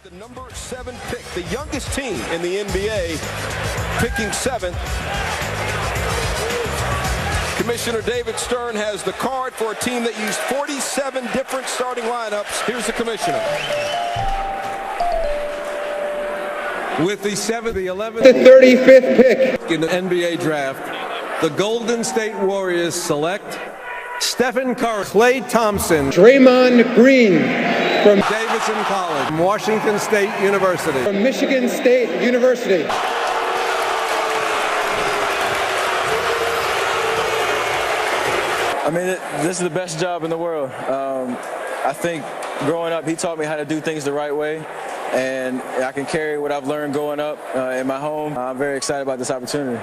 The number 7 pick, the youngest team in the NBA, picking 7th. Commissioner David Stern has the card for a team that used 47 different starting lineups. Here's the commissioner. With the 7th, the 11th, the 35th pick in the NBA draft, the Golden State Warriors select Stephen Curry, Klay Thompson, Draymond Green from Davidson College, from Washington State University, from Michigan State University. I mean, this is the best job in the world. I think growing up, he taught me how to do things the right way, and I can carry what I've learned growing up in my home. I'm very excited about this opportunity.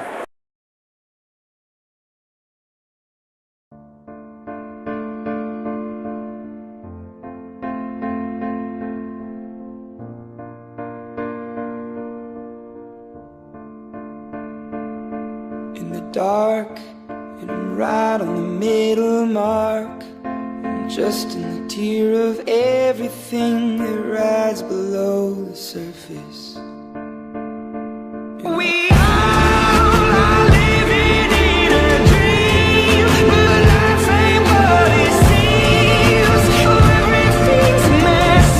In the dark, and I'm right on the middle mark. I'm just in the tear of everything that rides below the surface. We all are living in a dream, but life ain't what it seems. Everything's a mess,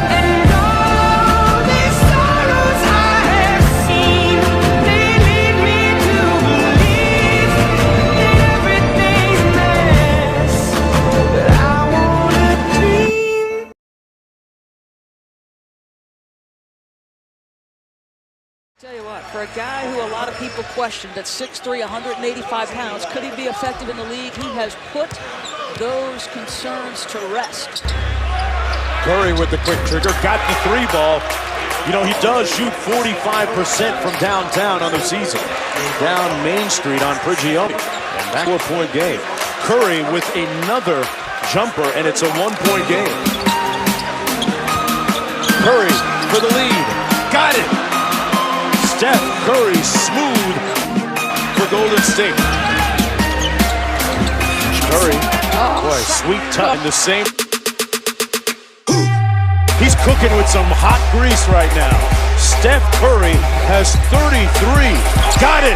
and all these sorrows I have seen, they lead me to believe that everything's a mess, but I wanna dream. Tell you what, for a guy who a lot of people questioned at 6'3", 185 pounds, could he be effective in the league? He has put those concerns to rest. Curry with the quick trigger, got the 3 ball. You know, he does shoot 45% from downtown on the season. Down Main Street on Prigioni. And back 4-point game. Curry with another jumper, and it's a 1-point game. Curry for the lead. Got it. Steph Curry smooth for Golden State. Curry, boy, sweet touch in the same. He's cooking with some hot grease right now. Steph Curry has 33. Got it.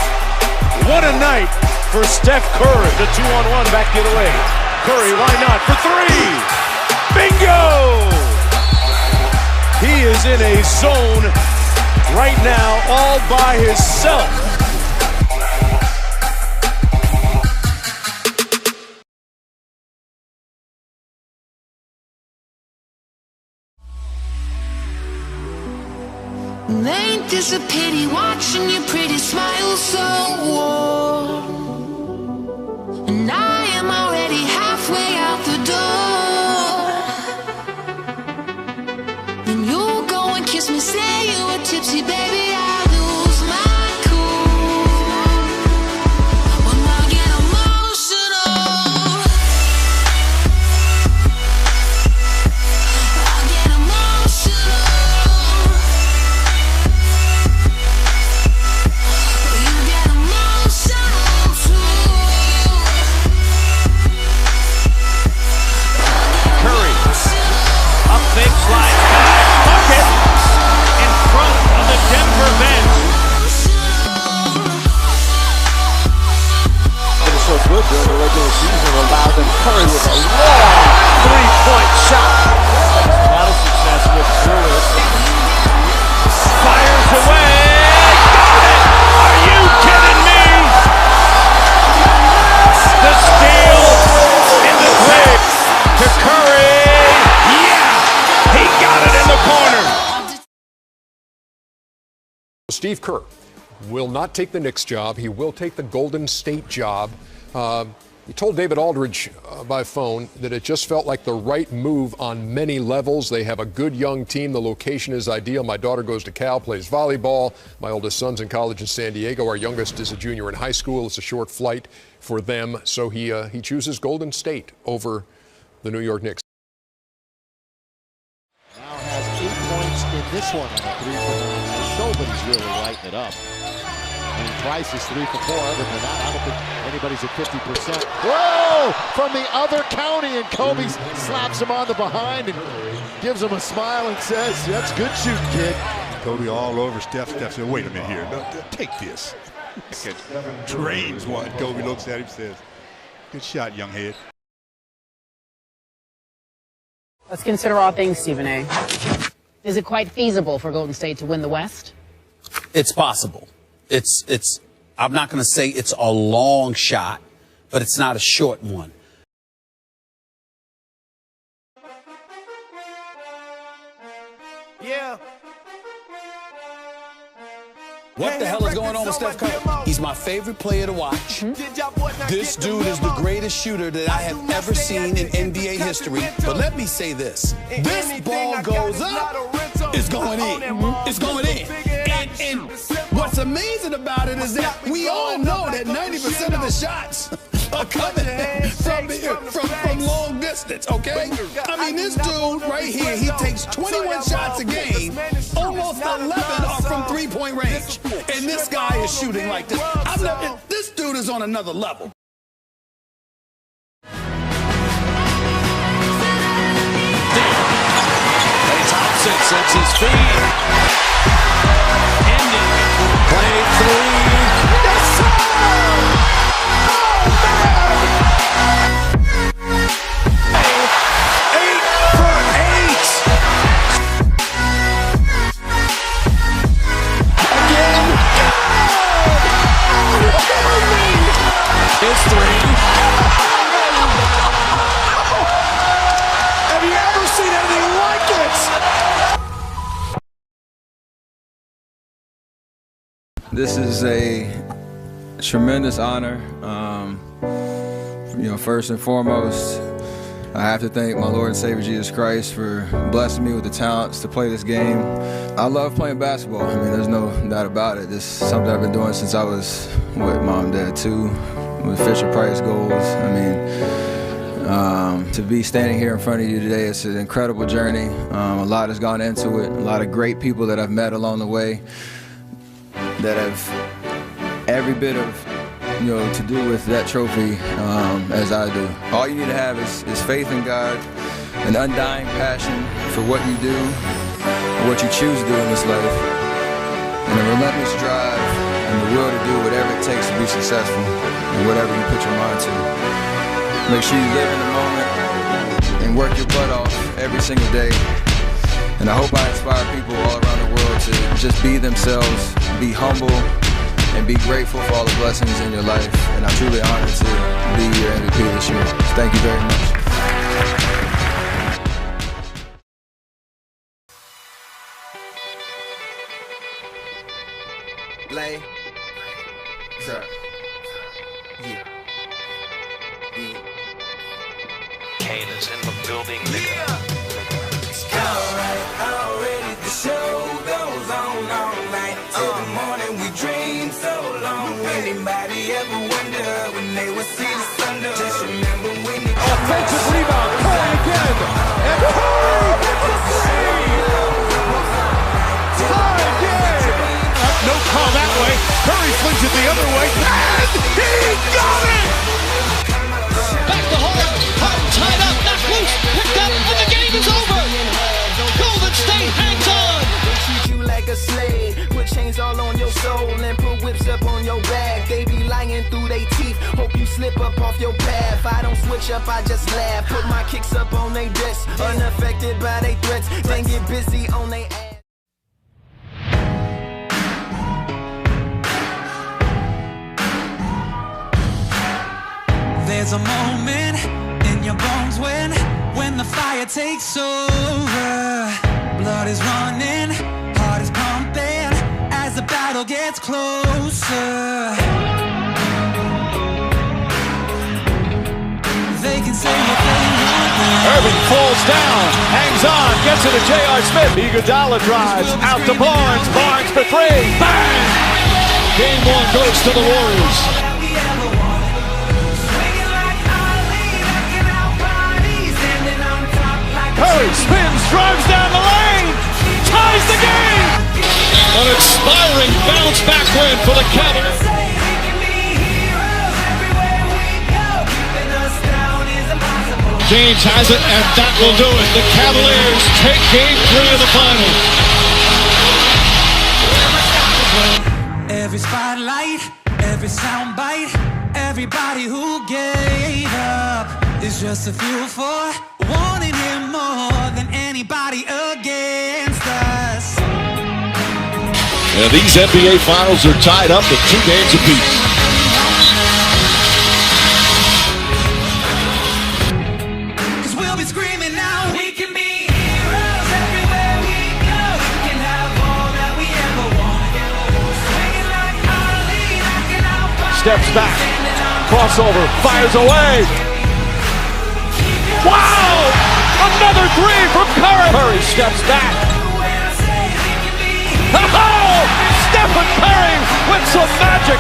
What a night for Steph Curry. The 2-on-1 back the other way. Curry, why not? For 3. Bingo! He is in a zone right now all by himself. Ain't this a pity watching your pretty smile so warm? And I am already halfway out the door. Then you'll go and kiss me, say you were tipsy, baby. I lose my cool when I get emotional. I get emotional. Good during the regular season allowed them. Curry with a long 3-point shot. Not a success with Julius. Fires away. Got it! Are you kidding me? The steal in the save to Curry. Yeah! He got it in the corner. Steve Kerr will not take the Knicks job. He will take the Golden State job. He told David Aldridge by phone that it just felt like the right move on many levels. They have a good young team. The location is ideal. My daughter goes to Cal, plays volleyball. My oldest son's in college in San Diego. Our youngest is a junior in high school. It's a short flight for them. So he chooses Golden State over the New York Knicks. Now has 8 points in this one on a 3-for-9. Showman's really lighting it up. And Price is 3 for 4. Other than that, I don't think anybody's at 50%. Whoa! From the other county, and Kobe slaps him on the behind and gives him a smile and says, "That's good shooting, kid." Kobe all over Steph. Steph said, "Wait a minute here. No, take this." Drains one. Kobe looks at him, says, "Good shot, young head." Let's consider all things, Stephen A. Is it quite feasible for Golden State to win the West? It's possible. I'm not going to say it's a long shot, but it's not a short one. Yeah. What the hell is going on with Steph Curry? He's my favorite player to watch. This dude is the greatest shooter that I have ever seen in NBA history. But let me say this. This ball goes up, it's going in. It's going in. And what's amazing about it is that we all know that 90% of the shots are coming from long distance, okay? I mean, this dude right here, he takes 21 shots a game. Almost 11 are from three-point range. And this guy is shooting like this. This dude is on another level. Klay Thompson sets his feet. Ending. Klay 3. Yes, sir! Oh, man! 8 for 8. Again. It's 3. Have you ever seen anything like it? This is a tremendous honor. First and foremost, I have to thank my Lord and Savior Jesus Christ for blessing me with the talents to play this game. I love playing basketball. I mean, there's no doubt about it. This is something I've been doing since I was with Mom and Dad too, with Fisher Price goals. I mean, to be standing here in front of you today, it's an incredible journey. A lot has gone into it. A lot of great people that I've met along the way that have every bit of to do with that trophy as I do. All you need to have is faith in God, an undying passion for what you do, what you choose to do in this life, and a relentless drive and the will to do whatever it takes to be successful in whatever you put your mind to. Make sure you live in the moment and work your butt off every single day. And I hope I inspire people all around the world to just be themselves, be humble, and be grateful for all the blessings in your life. And I'm truly honored to be your MVP this year. Thank you very much. Lay. Sir. Yeah. Kane is in the building, nigga. Alright, already the show goes on all night. Till the morning we dream so long. Anybody ever wonder when they would see the sun? Just remember when it offensive rebound, Curry again. And Curry gets a three. Tie game. No call that way. Curry flings it the other way. And he got it! Back to Hart. Hart tied up, knocked loose, picked up, and the game is over. Golden State hangs on. They treat you like a slave. Put chains all on your soul and put whips up on your back. They be lying through their teeth. Hope you slip up off your path. I don't switch up, I just laugh. Put my kicks up on their desk. Unaffected by their threats. Then get busy on their ass. There's a moment in your bones when the fire takes over. Blood is running, heart is pumping as the battle gets closer. They can say what they want. Irving falls down, hangs on, gets it to J.R. Smith. Iguodala drives out to Barnes. Barnes for three. Bang! Game one goes to the Warriors. Curry spins, drives down the lane, ties the game! An inspiring bounce back win for the Cavaliers. James has it, and that will do it. The Cavaliers take Game 3 of the finals. Every spotlight, every soundbite, everybody who gave up is just a fuel for wanting him more than anybody against us. And these NBA finals are tied up at 2 games apiece. Steps back, crossover, fires away. Wow! Another three from Curry. Curry steps back. Oh! Stephen Curry with some magic.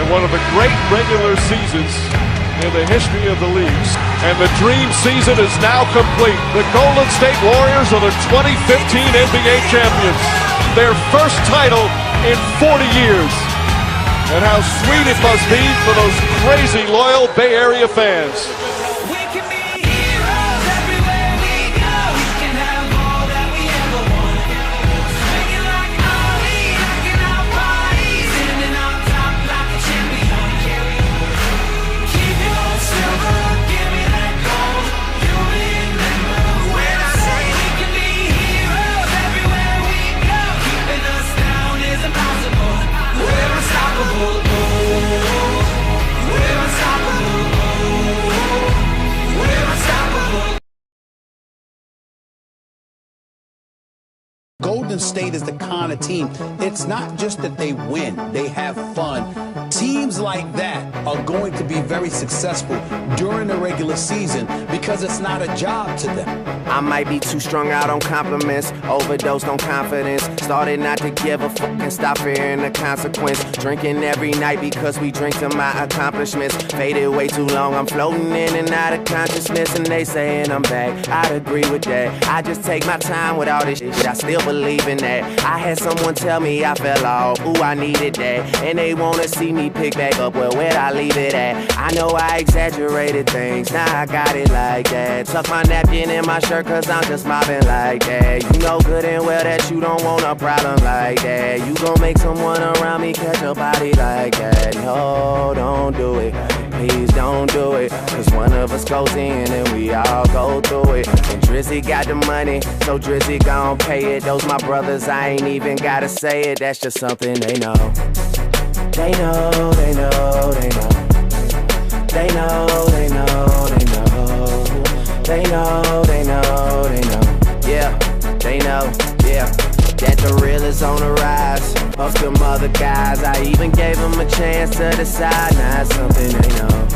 One of the great regular seasons in the history of the leagues. And the dream season is now complete. The Golden State Warriors are the 2015 NBA champions. Their first title in 40 years. And how sweet it must be for those crazy loyal Bay Area fans. Golden State is the kind of team. It's not just that they win, they have fun. Teams like that are going to be very successful during the regular season because it's not a job to them. I might be too strung out on compliments, overdosed on confidence, started not to give a fuck and stop fearing the consequence. Drinking every night because we drink to my accomplishments. Faded way too long, I'm floating in and out of consciousness, and they saying I'm back. I'd agree with that. I just take my time with all this shit, I still believe in that. I had someone tell me I fell off, ooh, I needed that. And they wanna see me pick back up, well, where'd I leave it at? I know I exaggerated things, now I got it like that. Tuck my napkin in my shirt cause I'm just mobbing like that. You know good and well that you don't want a problem like that. You gon' make someone around me catch a body like that. No, don't do it, please don't do it, cause one of us goes in and we all go through it. And Drizzy got the money, so Drizzy gon' pay it. Those my brothers, I ain't even gotta say it, that's just something they know. They know, they know, they know. They know, they know, they know. They know, they know, they know. Yeah, they know, yeah. That the real is on the rise. Fuck them other guys, I even gave them a chance to decide. Now it's something they know.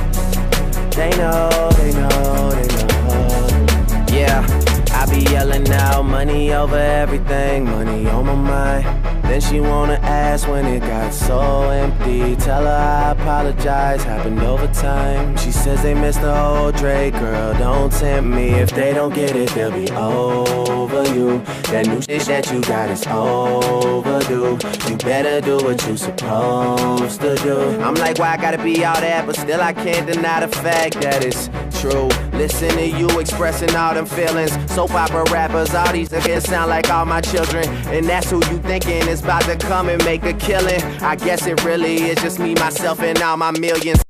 They know, they know, they know. Yeah, I be yelling out money over everything, money on my mind. Then she wanna ask when it got so empty. Tell her I apologize, happened over time. She says they missed the whole Drake, girl, don't tempt me. If they don't get it, they'll be over you. That new shit that you got is overdue. You better do what you supposed to do. I'm like, why I gotta be all that? But still I can't deny the fact that it's true. Listen to you expressing all them feelings. Soap opera rappers, all these niggas sound like all my children. And that's who you thinking is about to come and make a killing. I guess it really is just me, myself, and all my millions.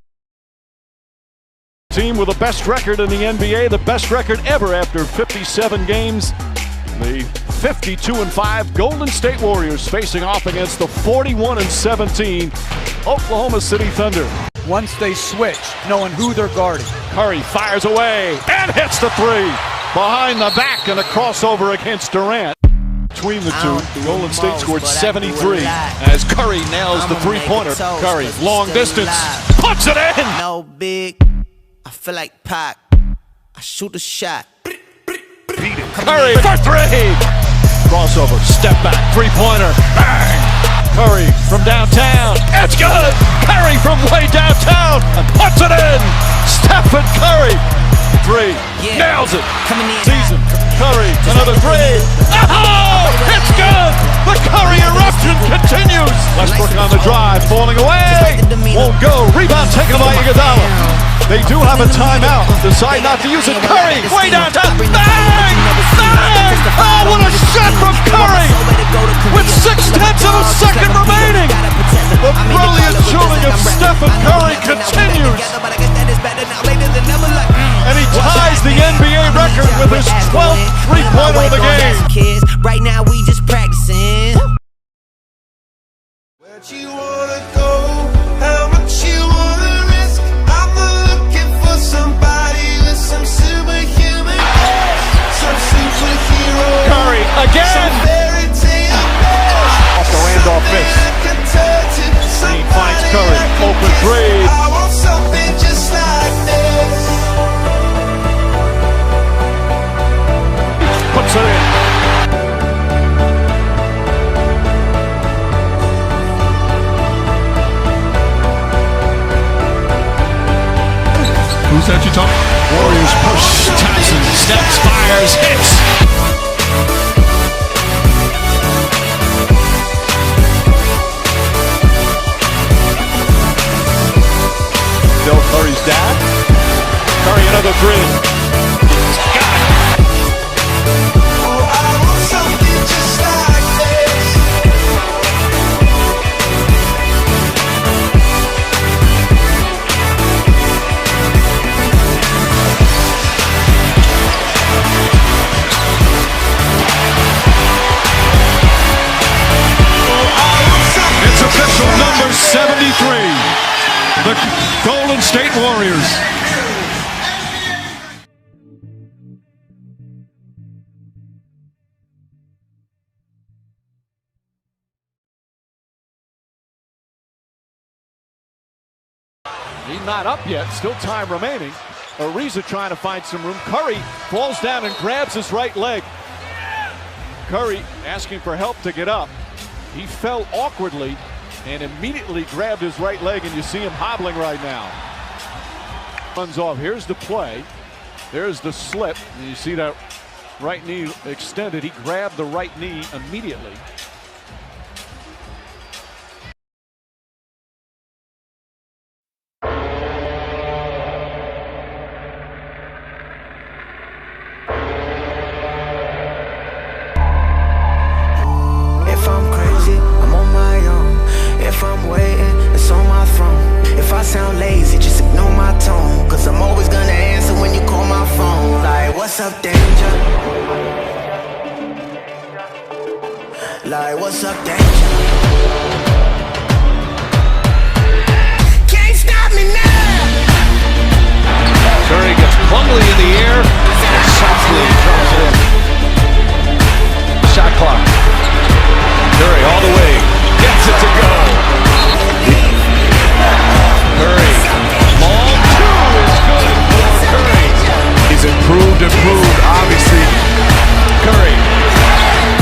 Team with the best record in the NBA, the best record ever after 57 games. The 52-5 Golden State Warriors facing off against the 41-17 Oklahoma City Thunder. Once they switch, knowing who they're guarding. Curry fires away and hits the three. Behind the back and a crossover against Durant. Between the two, Golden State scored 73 as Curry nails the three-pointer. Curry, long distance, puts it in! No big, I feel like Pac, I shoot a shot. Curry for three! Crossover, step back, three-pointer, bang! Curry from downtown, it's good! Curry from way downtown, and puts it in! Stephen Curry. Three. Nails it. Season. Curry. Another three. Oh! It's good! The Curry eruption continues. Westbrook on the drive. Falling away. Won't go. Rebound taken by Iguodala. They do have a timeout. Decide not to use it. Curry. Way downtown. Bang! Bang! Oh, what a shot from Curry! With 0.6 of a second remaining. The brilliant shooting of Stephen Curry continues. And he ties the NBA record with his 12th three-pointer of the game. Right now we just practicing. Where'd you wanna go? How much you wanna risk? I'm looking for somebody with some superhuman powers, some superhero. Curry again. Some fairy tale Off the Randolph miss. He finds Curry. Open three. I want something just like this. Puts it in. Who's that you talking? Warriors push. Thompson steps, fires, hits. Bill Curry's dad. Curry another three. Got it. Oh, I want something just like this. It's official, number 73. The Golden State Warriors. He's not up yet, still time remaining. Ariza trying to find some room. Curry falls down and grabs his right leg. Curry asking for help to get up. He fell awkwardly and immediately grabbed his right leg, and you see him hobbling right now. Runs off. Here's the play. There's the slip. And you see that right knee extended. He grabbed the right knee immediately. If I'm crazy, I'm on my own. If I'm waiting, it's on my throne. If I sound lazy, just ignore my tone. Cause I'm always gonna answer when you call my phone. Like, what's up, danger? Like, what's up, danger? Can't stop me now! Curry gets plumly in the air and softly drops it in. Shot clock. Curry all the way. Gets it to go. Curry. Long two is good for Curry. He's improved, obviously. Curry.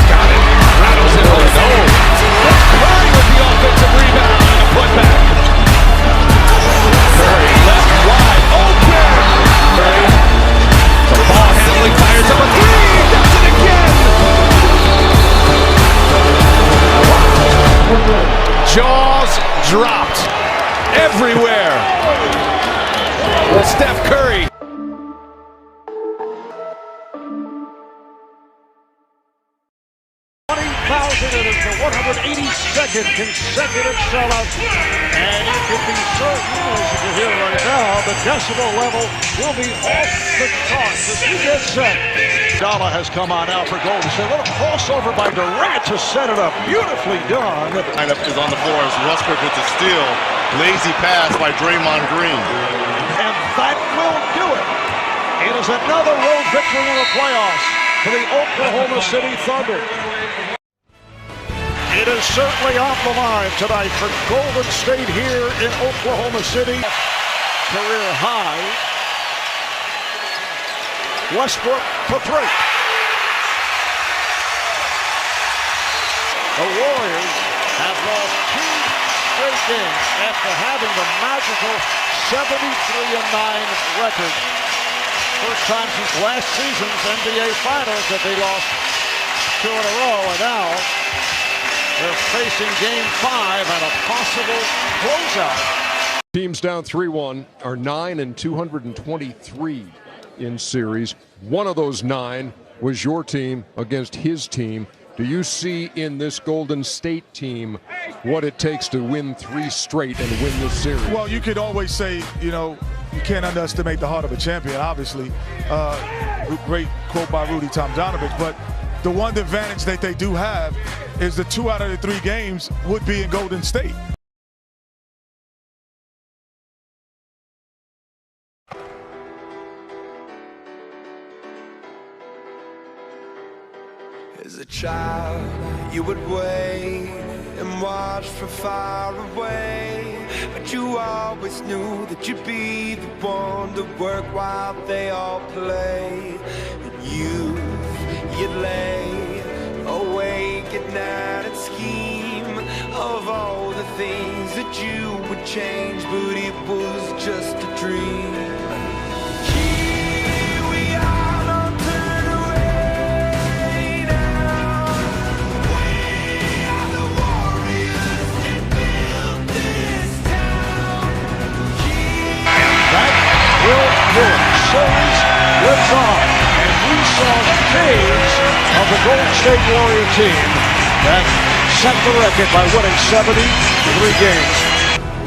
Got it. Rattles it home. No. That's Curry with the offensive rebound and a putback. Curry left wide open. Curry. The ball handling fires up a three. Does it again. Jaws dropped everywhere. Steph Curry. It is the 182nd consecutive sellout, and you can be certain, as you can hear right now, the decibel level will be off the charts as we get set. Dalla has come on out for Golden State. A little crossover by Durant to set it up. Beautifully done. Lineup is on the floor as Westbrook with the steal. Lazy pass by Draymond Green. And that will do it. It is another road victory in the playoffs for the Oklahoma City Thunder. It is certainly on the line tonight for Golden State here in Oklahoma City. Career high. Westbrook for three. The Warriors have lost two straight games after having the magical 73-9 record. First time since last season's NBA Finals that they lost 2 in a row, and now they're facing Game 5 and a possible closeout. Teams down 3-1 are 9 and 223 in series. One of those 9 was your team against his team. Do you see in this Golden State team what it takes to win 3 straight and win this series? Well, you could always say, you know, you can't underestimate the heart of a champion, obviously. Great quote by Rudy Tomjanovich. But the one advantage that they do have is the 2 out of the 3 games would be in Golden State. As a child, you would wait and watch from far away, but you always knew that you'd be the one to work while they all play. And you'd lay awake at night and scheme of all the things that you would change, but it was just a dream. Series lives on, and we saw shades of the Golden State Warrior team that set the record by winning 73 games.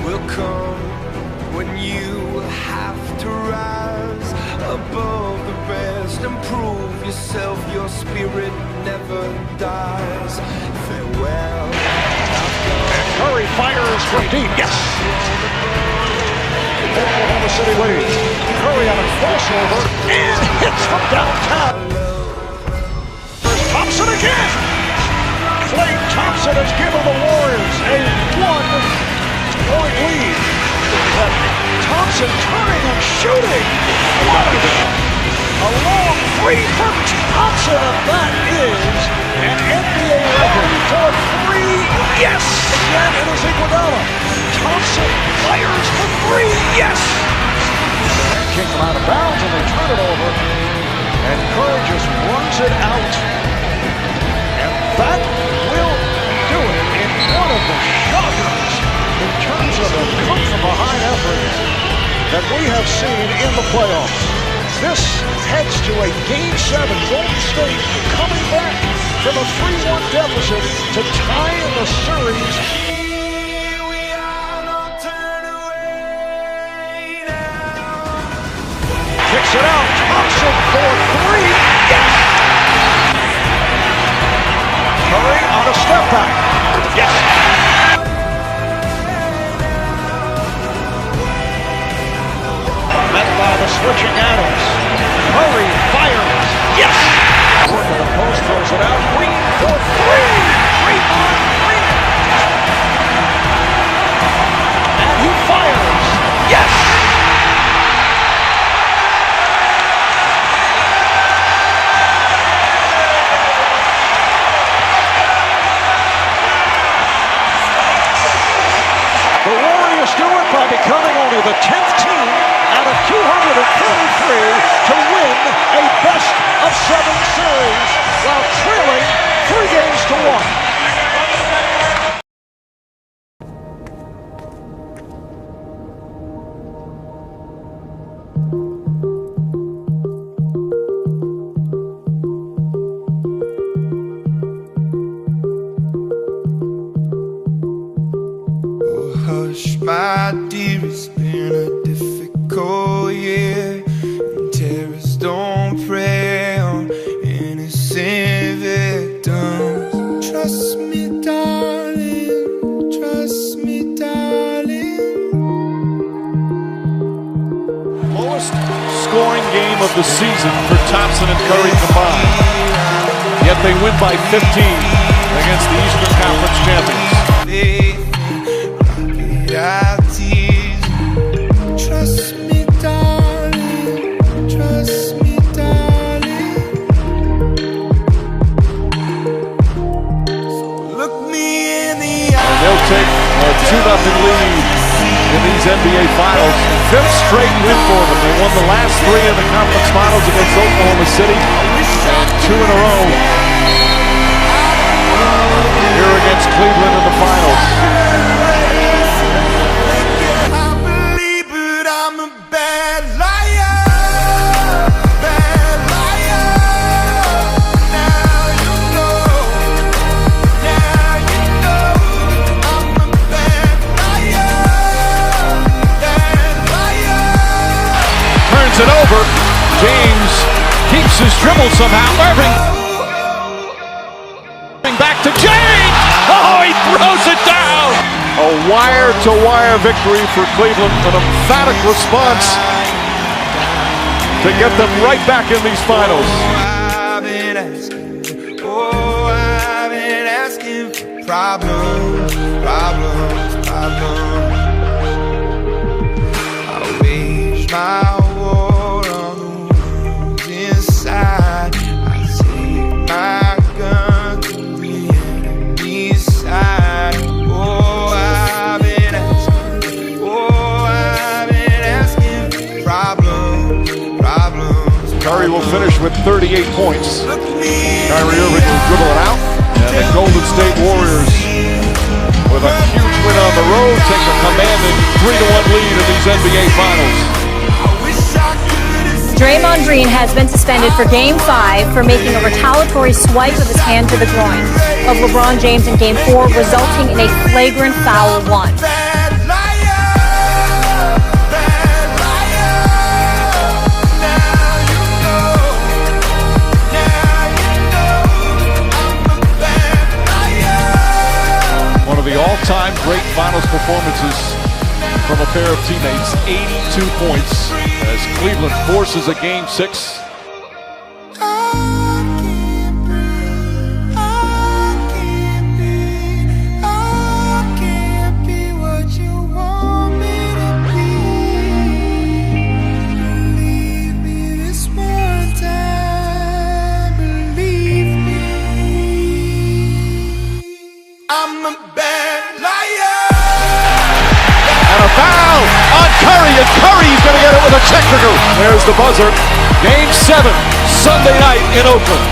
Will come when you have to rise above the rest and prove yourself. Your spirit never dies. Farewell. And Curry fires from deep. Yes. Oklahoma City leads. Curry on a crossover and hits from downtown. There's Thompson again. Klay Thompson has given the Warriors a 1-point lead. Thompson turning and shooting. What a long three for Thompson, and that is an NBA record for 3. Yes, again it is Iguodala. Thompson fires for 3. Yes. Kick him out of bounds and they turn it over, and Curry just runs it out, and that will do it in one of the shockers in terms of a come-from-behind effort that we have seen in the playoffs. This heads to a Game 7. Golden State coming back from a 3-1 deficit to tie in the series. Kicks it out, Thompson for 3, yes! Curry on a step back, yes! Met by the switching Adams. Curry fires, yes! Work of the post, throws it out, Green for 3! Green on Green! And he fires, yes! Do it by becoming only the 10th team out of 233 to win a best-of-7 series while trailing 3 games to 1. My dear, it's been a difficult year, and terrorists don't prey on innocent victims. Trust me, darling, trust me, darling. Lowest scoring game of the season for Thompson and Curry combined. Yet they win by 15 against the Eastern Conference champions. Trust me, darling, trust me, darling. So look me in the eye. And they'll take a 2-0 these NBA Finals. 5th straight win for them. They won the last 3 in the conference finals against Oklahoma City, and 2 in a row here against Cleveland in the finals. It over. James keeps his dribble somehow. Irving back to James. Oh, he throws it down. A wire-to-wire victory for Cleveland. An emphatic response to get them right back in these finals. I've been asking for problems. I wage my Curry will finish with 38 points. Kyrie Irving will dribble it out. And the Golden State Warriors, with a huge win on the road, take a commanding 3-1 lead in these NBA Finals. Draymond Green has been suspended for Game 5 for making a retaliatory swipe of his hand to the groin of LeBron James in Game 4, resulting in a flagrant foul 1. One of the all-time great finals performances from a pair of teammates. 82 points as Cleveland forces a Game 6. Curry, and Curry's going to get it with a technical. There's the buzzer. Game 7, Sunday night in Oakland.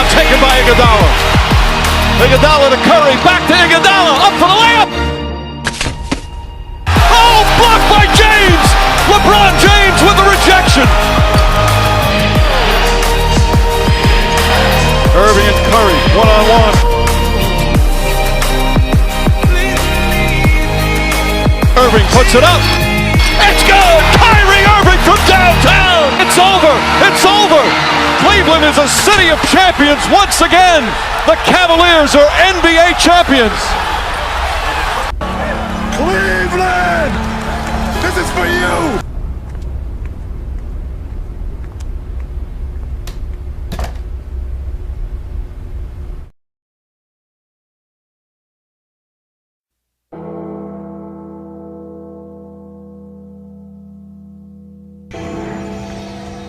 Taken by Iguodala. Iguodala to Curry, back to Iguodala, up for the layup. Oh, blocked by James. LeBron James with the rejection. Irving and Curry, one-on-one. Irving puts it up. It's good. Kyrie Irving from downtown. It's over. It's over. Cleveland is a city of champions once again. The Cavaliers are NBA champions. Cleveland! This is for you!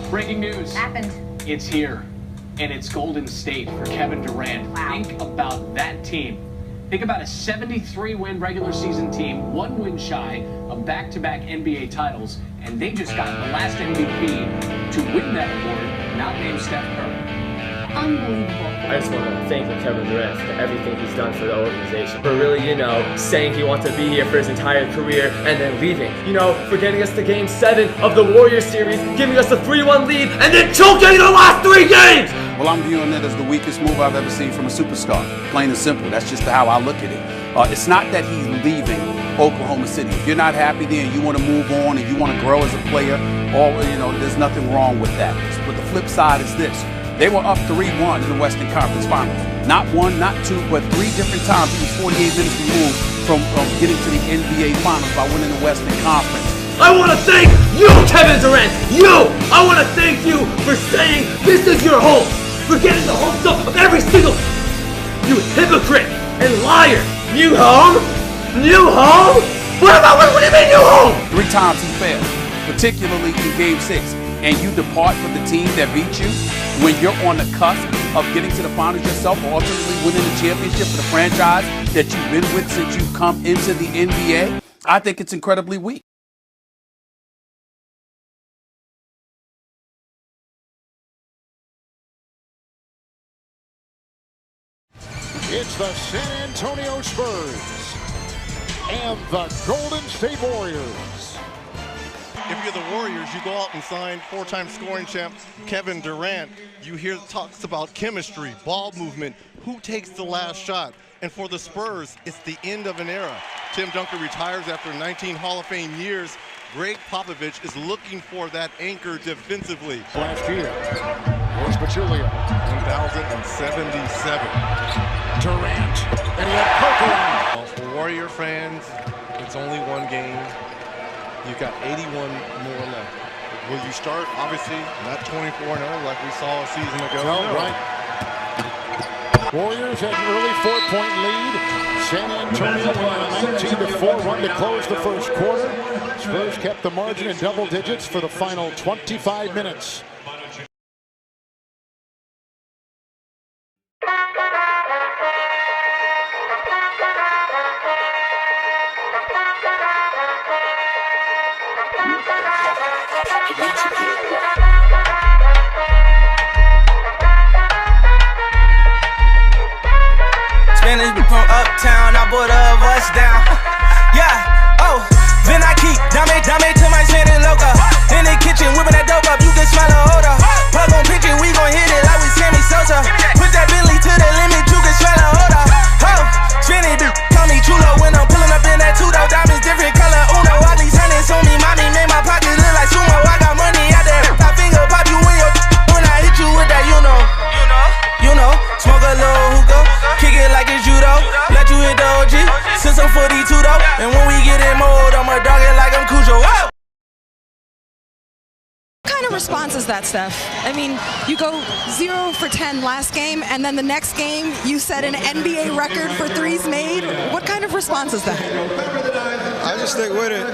Breaking news. Happened. It's here, and it's Golden State for Kevin Durant. Wow. Think about that team. Think about a 73-win regular season team, 1 win shy of back-to-back NBA titles, and they just got the last MVP to win that award, not named Steph Curry. Unbelievable. I just want to thank Kevin Durant for everything he's done for the organization. For really, saying he wants to be here for his entire career and then leaving. For getting us to Game 7 of the Warriors series, giving us a 3-1 lead, and then choking the last 3 games! Well, I'm viewing it as the weakest move I've ever seen from a superstar. Plain and simple. That's just how I look at it. It's not that he's leaving Oklahoma City. If you're not happy there and you want to move on and you want to grow as a player, there's nothing wrong with that. But the flip side is this. They were up 3-1 in the Western Conference Finals. Not 1, not 2, but 3 different times. He was 48 minutes removed from getting to the NBA Finals by winning the Western Conference. I want to thank You, Kevin Durant, you! I want to thank you for saying this is your home, for getting the hopes up of every single... You hypocrite and liar! New home? New home? What do you mean new home? 3 times he failed, particularly in Game 6. And you depart from the team that beat you when you're on the cusp of getting to the finals yourself or ultimately winning the championship for the franchise that you've been with since you've come into the NBA. I think it's incredibly weak. It's the San Antonio Spurs and the Golden State Warriors. If you're the Warriors, you go out and sign 4-time scoring champ Kevin Durant. You hear talks about chemistry, ball movement, who takes the last shot. And for the Spurs, it's the end of an era. Tim Duncan retires after 19 Hall of Fame years. Greg Popovich is looking for that anchor defensively. Last year, here's Pachulia. 1077. Durant, and he had Poker. For Warrior fans, it's only one game. You've got 81 more left. Will you start? Obviously, not 24-0 like we saw a season ago. No, right. Warriors had an early 4-point lead. San Antonio won a 19-4 run to close the first quarter. Spurs kept the margin in double digits for the final 25 minutes. Spanish from uptown, I bought a bus down. Yeah, oh, then I keep dame to my Spanish loca. In the kitchen, whipping that dope up, you can smell the odor. Plug on pitching, we gon' hit it like we Sammy Sosa. Put that Bentley to the limit, you can smell the odor. Oh, Spanish call me chulo when I'm pulling up in that two-door. Diamonds different color, uno. All these hundreds on me, mommy made my pockets look like sumo. I got money out there, I finger pop you in your when I hit you with that, you know. Smoke a little hookah, kick it like it's judo. Let you hit the OG, since I'm 42 though. And when we get in mode, I'ma dog it like I'm Cujo. Whoa! What kind of response is that, Steph? I mean, you go 0 for 10 last game, and then the next game you set an NBA record for threes made. What kind of response is that? I just stick with it.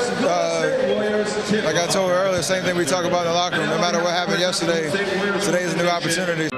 Like I told you earlier, same thing we talk about in the locker room. No matter what happened yesterday, today is a new opportunity.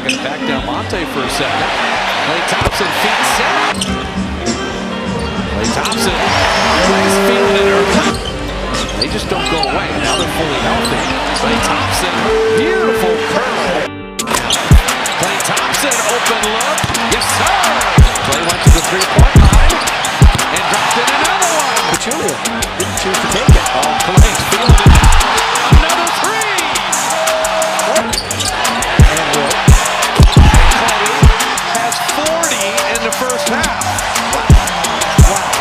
Gonna back down Monte for a second. Klay Thompson feet set. Klay Thompson, he's feeling it early. They just don't go away. Now they're fully healthy. Klay Thompson, beautiful curl. Klay Thompson, open look. Yes, sir. Klay went to the three-point line and dropped in another one. Pachulia didn't choose to take it. Oh, Klay's feeling it. Another three. Has 40 in the first half. Wow.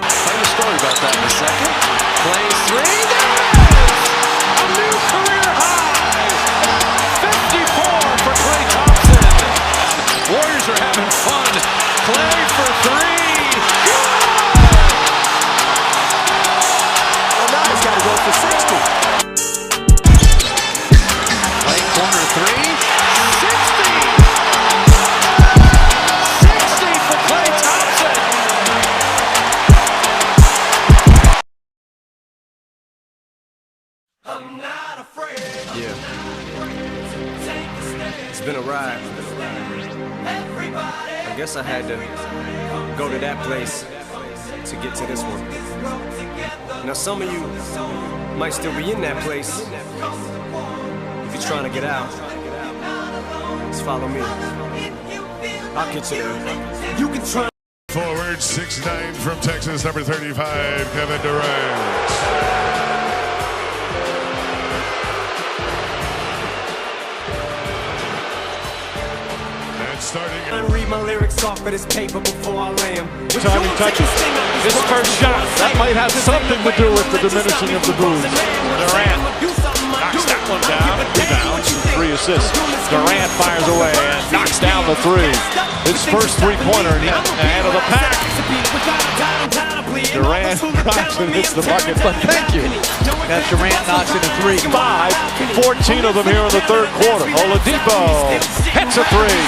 Tell you a story about that in a second. Klay's three. There it is! A new career high. 50 points. Clay for three. Well, now he's got to go for 60. Clay corner three. 60 for Klay Thompson. Yeah. It's been a ride. I guess I had to go to that place to get to this one. Now some of you might still be in that place. If you're trying to get out, just follow me. I'll get you there. You can try. Forward 6'9" from Texas, number 35, Kevin Durant. Starting. I read my lyrics off of this paper before I lay them. Time he touches his first shot. That might have something to do with the diminishing of the booze. Durant knocks that one down. Rebounds, 3 assists. Durant fires away and knocks down the three. His first three-pointer ahead of the pack. Durant drops and hits the bucket, but thank you. That Durant knocks in a three. 14 of them here in the third quarter. Oladipo hits a three.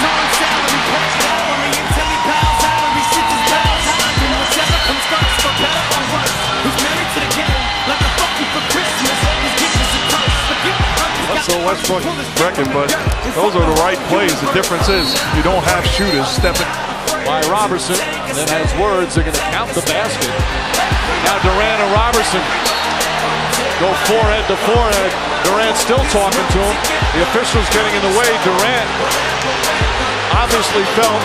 So Westbrook record, but those are the right plays. The difference is you don't have shooters stepping by Robertson, and then has words. They're going to count the basket. Now Durant and Robertson go forehead to forehead. Durant still talking to him. The official's getting in the way. Durant obviously felt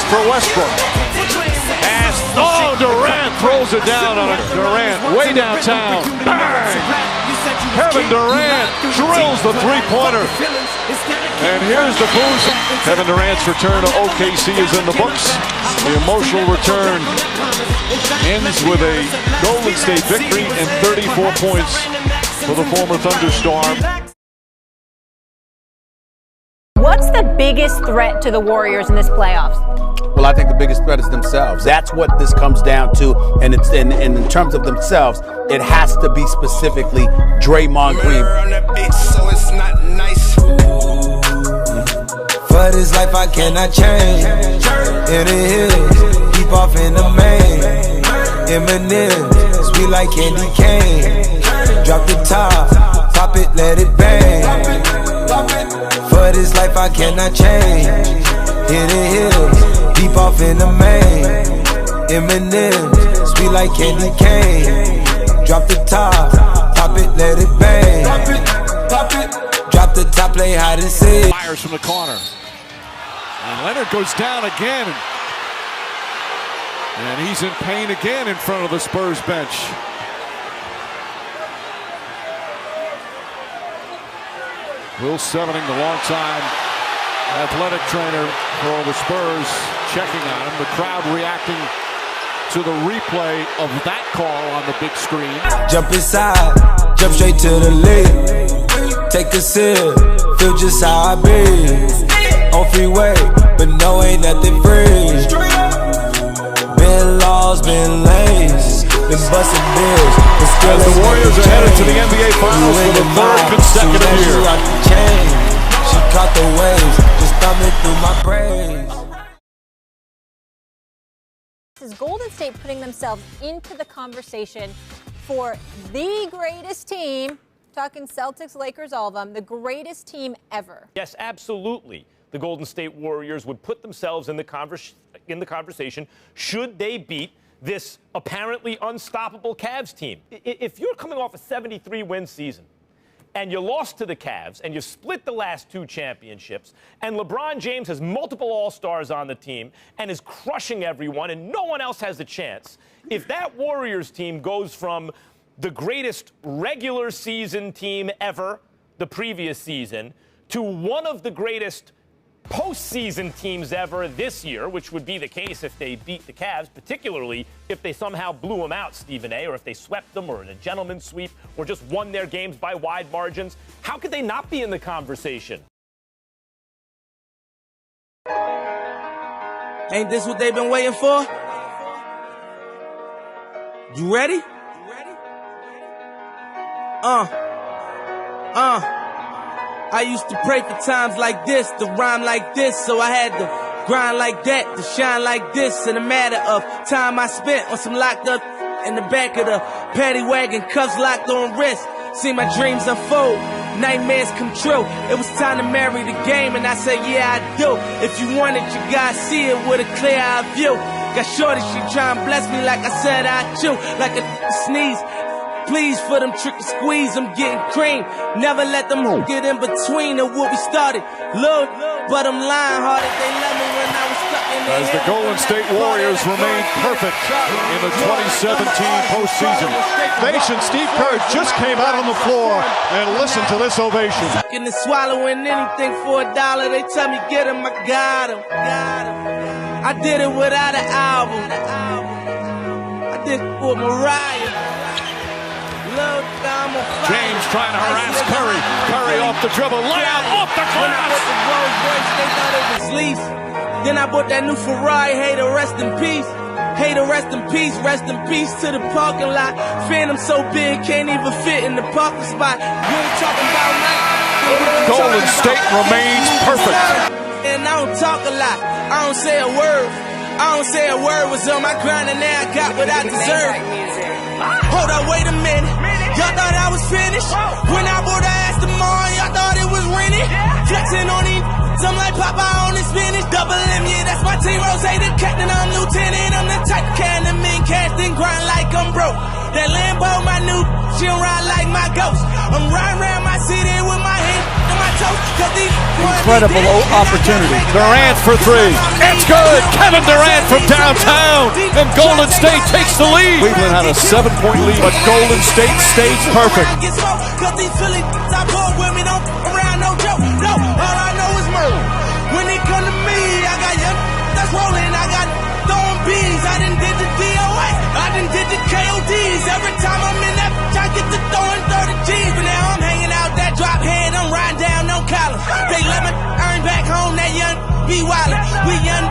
for Westbrook. Oh, Durant throws it down on Durant way downtown. Bang! Kevin Durant drills the three-pointer. And here's the boost. Kevin Durant's return to OKC is in the books. The emotional return ends with a Golden State victory and 34 points for the former Thunderstorm. What's the biggest threat to the Warriors in this playoffs? Well, I think the biggest threat is themselves. That's what this comes down to. And it's in terms of themselves, it has to be specifically Draymond Green. So it's not nice. For this life I cannot change. In the hills, deep off in the main. M&M's, sweet like candy cane. Drop the top, pop it, let it bang. For this life I cannot change. In the hills, deep off in the main. M&M's, sweet like candy cane. Drop the top, pop it, let it bang. Pop it, drop the top, play hide and seek. Fires from the corner. And Leonard goes down again. And he's in pain again in front of the Spurs bench. Will Sevening, the longtime athletic trainer for the Spurs, checking on him. The crowd reacting to the replay of that call on the big screen. Jump inside, jump straight to the lid. Take a sip, feel just how I be. On freeway, but no, ain't nothing free. Been laws, been lanes, been busting bills. As the Warriors are headed to the NBA Finals for the third consecutive year. She caught the waves, just thumbing through my brains. This is Golden State putting themselves into the conversation for the greatest team, talking Celtics, Lakers, all of them, the greatest team ever. Yes, absolutely. The Golden State Warriors would put themselves in the conversation should they beat this apparently unstoppable Cavs team. If you're coming off a 73-win season and you lost to the Cavs and you split the last 2 championships and LeBron James has multiple All-Stars on the team and is crushing everyone and no one else has a chance, if that Warriors team goes from the greatest regular season team ever, the previous season, to one of the greatest postseason teams ever this year, which would be the case if they beat the Cavs, particularly if they somehow blew them out, Stephen A., or if they swept them or in a gentleman's sweep or just won their games by wide margins. How could they not be in the conversation? Ain't this what they've been waiting for? You ready? I used to pray for times like this, to rhyme like this, so I had to grind like that, to shine like this. In a matter of time I spent on some locked up in the back of the paddy wagon, cuffs locked on wrist. See my dreams unfold, nightmares come true. It was time to marry the game, and I said, yeah, I do. If you want it, you gotta see it with a clear eye view. Got shorty, she try and bless me like I said I chew, like a sneeze. Please for them trick and squeeze, I'm getting cream. Never let them get in between of what we started. Look, but I'm lying hearted. They love me when I was stuck in As the Golden State Warriors remain perfect in the 2017 postseason. Ovation, Steve Kerr just came out on the floor and listen to this ovation. And swallowing anything for $1. They tell me get him, I got him. I did it without an album. I did it for Mariah. James trying to harass Curry. Curry off the dribble, layup off the glass. Then I bought that new Ferrari. Hater, rest in peace. Hater, rest in peace. Rest in peace to the parking lot. Phantom so big, can't even fit in the parking spot. You ain't talking about my Golden State remains perfect. And I don't talk a lot. I don't say a word. I don't say a word. Was on my grind and now I got what I deserve. Hold up, wait a minute. Y'all thought I was finished? When I bought the Aston Martin, y'all thought it was rented? Flexing on these, I'm like Popeye on the spinach. Double M, yeah, that's my team. Rose, the captain, I'm lieutenant. I'm the type can the men cast and grind like I'm broke. That Lambo, my new, she'll ride like my ghost. I'm riding around my city with my hand on my toes. Incredible opportunity. Durant for three. It's good. Kevin Durant from downtown. And Golden State takes the lead. Cleveland had a 7-point lead, but Golden State stays perfect. Cause these Philly I bought with me, don't around no joke. No, all I know is murder. When they come to me, I got young that's rolling. I got throwing bees. I done did the DOS. I done did the KODs. Every time I'm in that, I get to throwing 30 G's. But now I'm hanging out that drop head. I'm riding down no collar. They let me earn back home. That young be wildin'. We young.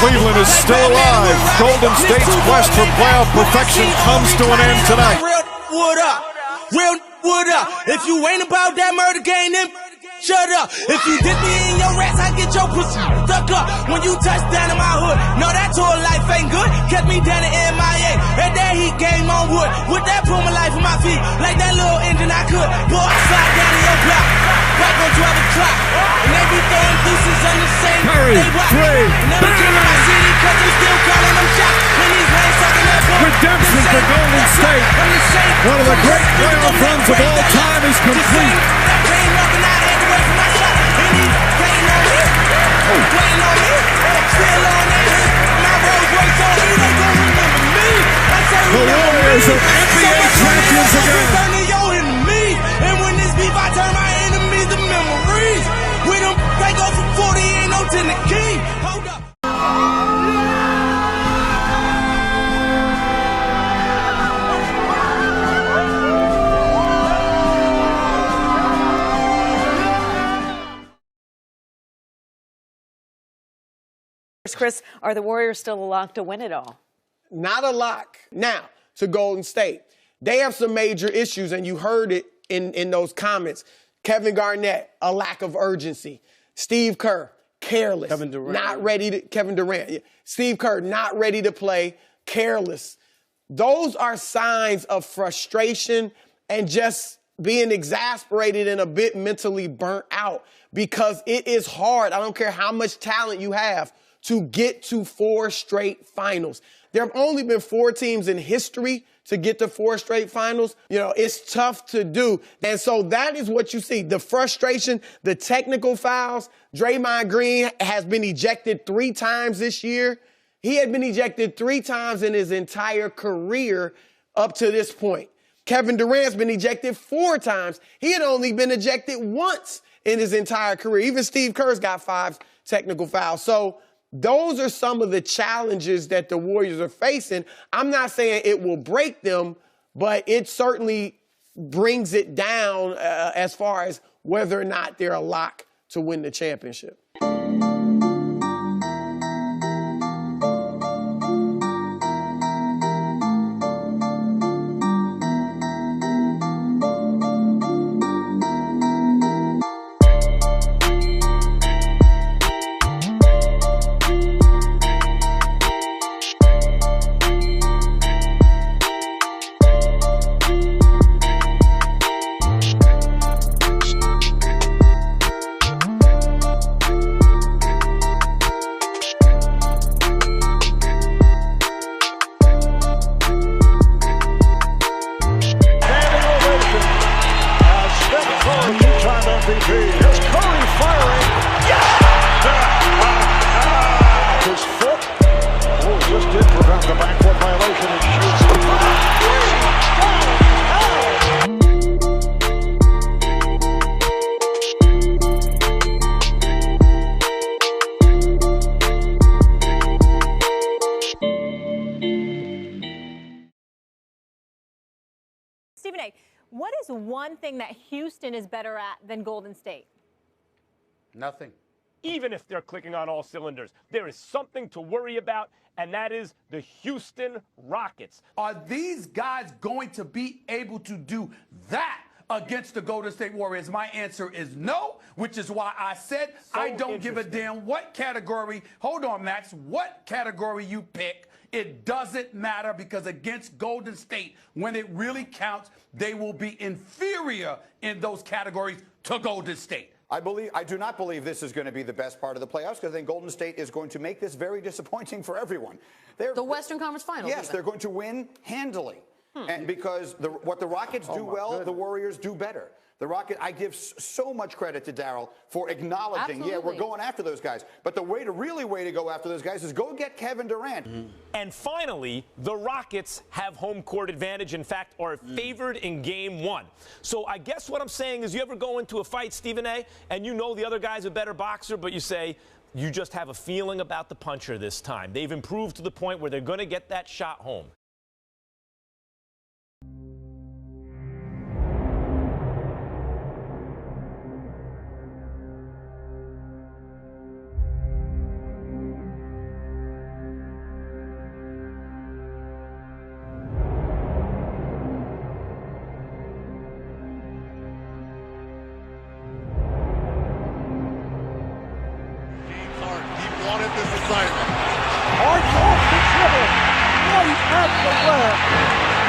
Cleveland is still alive. Golden State's quest for playoff perfection comes to an end tonight. Real wood up. Real wood up. If you ain't about that murder game, then shut up. If you dip me in your rats, I get your pussy stuck up. When you touch down in my hood, no, that tour life ain't good. Kept me down in MIA. At that heat game on wood. With that Puma life on my feet. Like that little engine I could. Boy, I slide down in your block. Back on 12 o'clock. And they be throwing deuces on the same. Curry, three. Never came to my city cause they still calling them shots. When these lanes talking that boy. Redemption for Golden State. One of the great playoff runs of all time is complete. The Warriors are NBA champions again. And when this beef, I turn my enemies to memories. We don't break off from 40, ain't no 10 the king. Hold up. Chris, are the Warriors still a lock to win it all? Not a lock. Now, to Golden State. They have some major issues, and you heard it in those comments. Kevin Garnett, a lack of urgency. Steve Kerr, careless. Kevin Durant. Not ready to, Kevin Durant. Steve Kerr, not ready to play, careless. Those are signs of frustration and just being exasperated and a bit mentally burnt out because it is hard. I don't care how much talent you have to get to 4 straight finals. There have only been 4 teams in history to get to 4 straight finals. You know, it's tough to do. And so that is what you see. The frustration, the technical fouls. Draymond Green has been ejected 3 times this year. He had been ejected 3 times in his entire career up to this point. Kevin Durant's been ejected 4 times. He had only been ejected once in his entire career. Even Steve Kerr's got 5 technical fouls. So those are some of the challenges that the Warriors are facing. I'm not saying it will break them, but it certainly brings it down as far as whether or not they're a lock to win the championship. MVP. Here's Curry firing. Yes! His foot. Oh, just did prevent the backcourt violation. He shoots the Stephen A., what is one thing that Houston is better at than Golden State? Nothing. Even if they're clicking on all cylinders, there is something to worry about, and that is the Houston Rockets. Are these guys going to be able to do that against the Golden State Warriors? My answer is no, which is why I said I don't give a damn what category, hold on, Max, what category you pick. It doesn't matter, because against Golden State, when it really counts, they will be inferior in those categories to Golden State. I do not believe this is going to be the best part of the playoffs, because I think Golden State is going to make this very disappointing for everyone. The Western Conference Finals. Yes, they're going to win handily. And because what the Rockets do well, the Warriors do better. The Rockets, I give so much credit to Daryl for acknowledging, yeah, we're going after those guys. But the way to go after those guys is go get Kevin Durant. And finally, the Rockets have home court advantage. In fact, are favored in game one. So I guess what I'm saying is, you ever go into a fight, Stephen A., and you know the other guy's a better boxer, but you say, you just have a feeling about the puncher this time. They've improved to the point where they're going to get that shot home.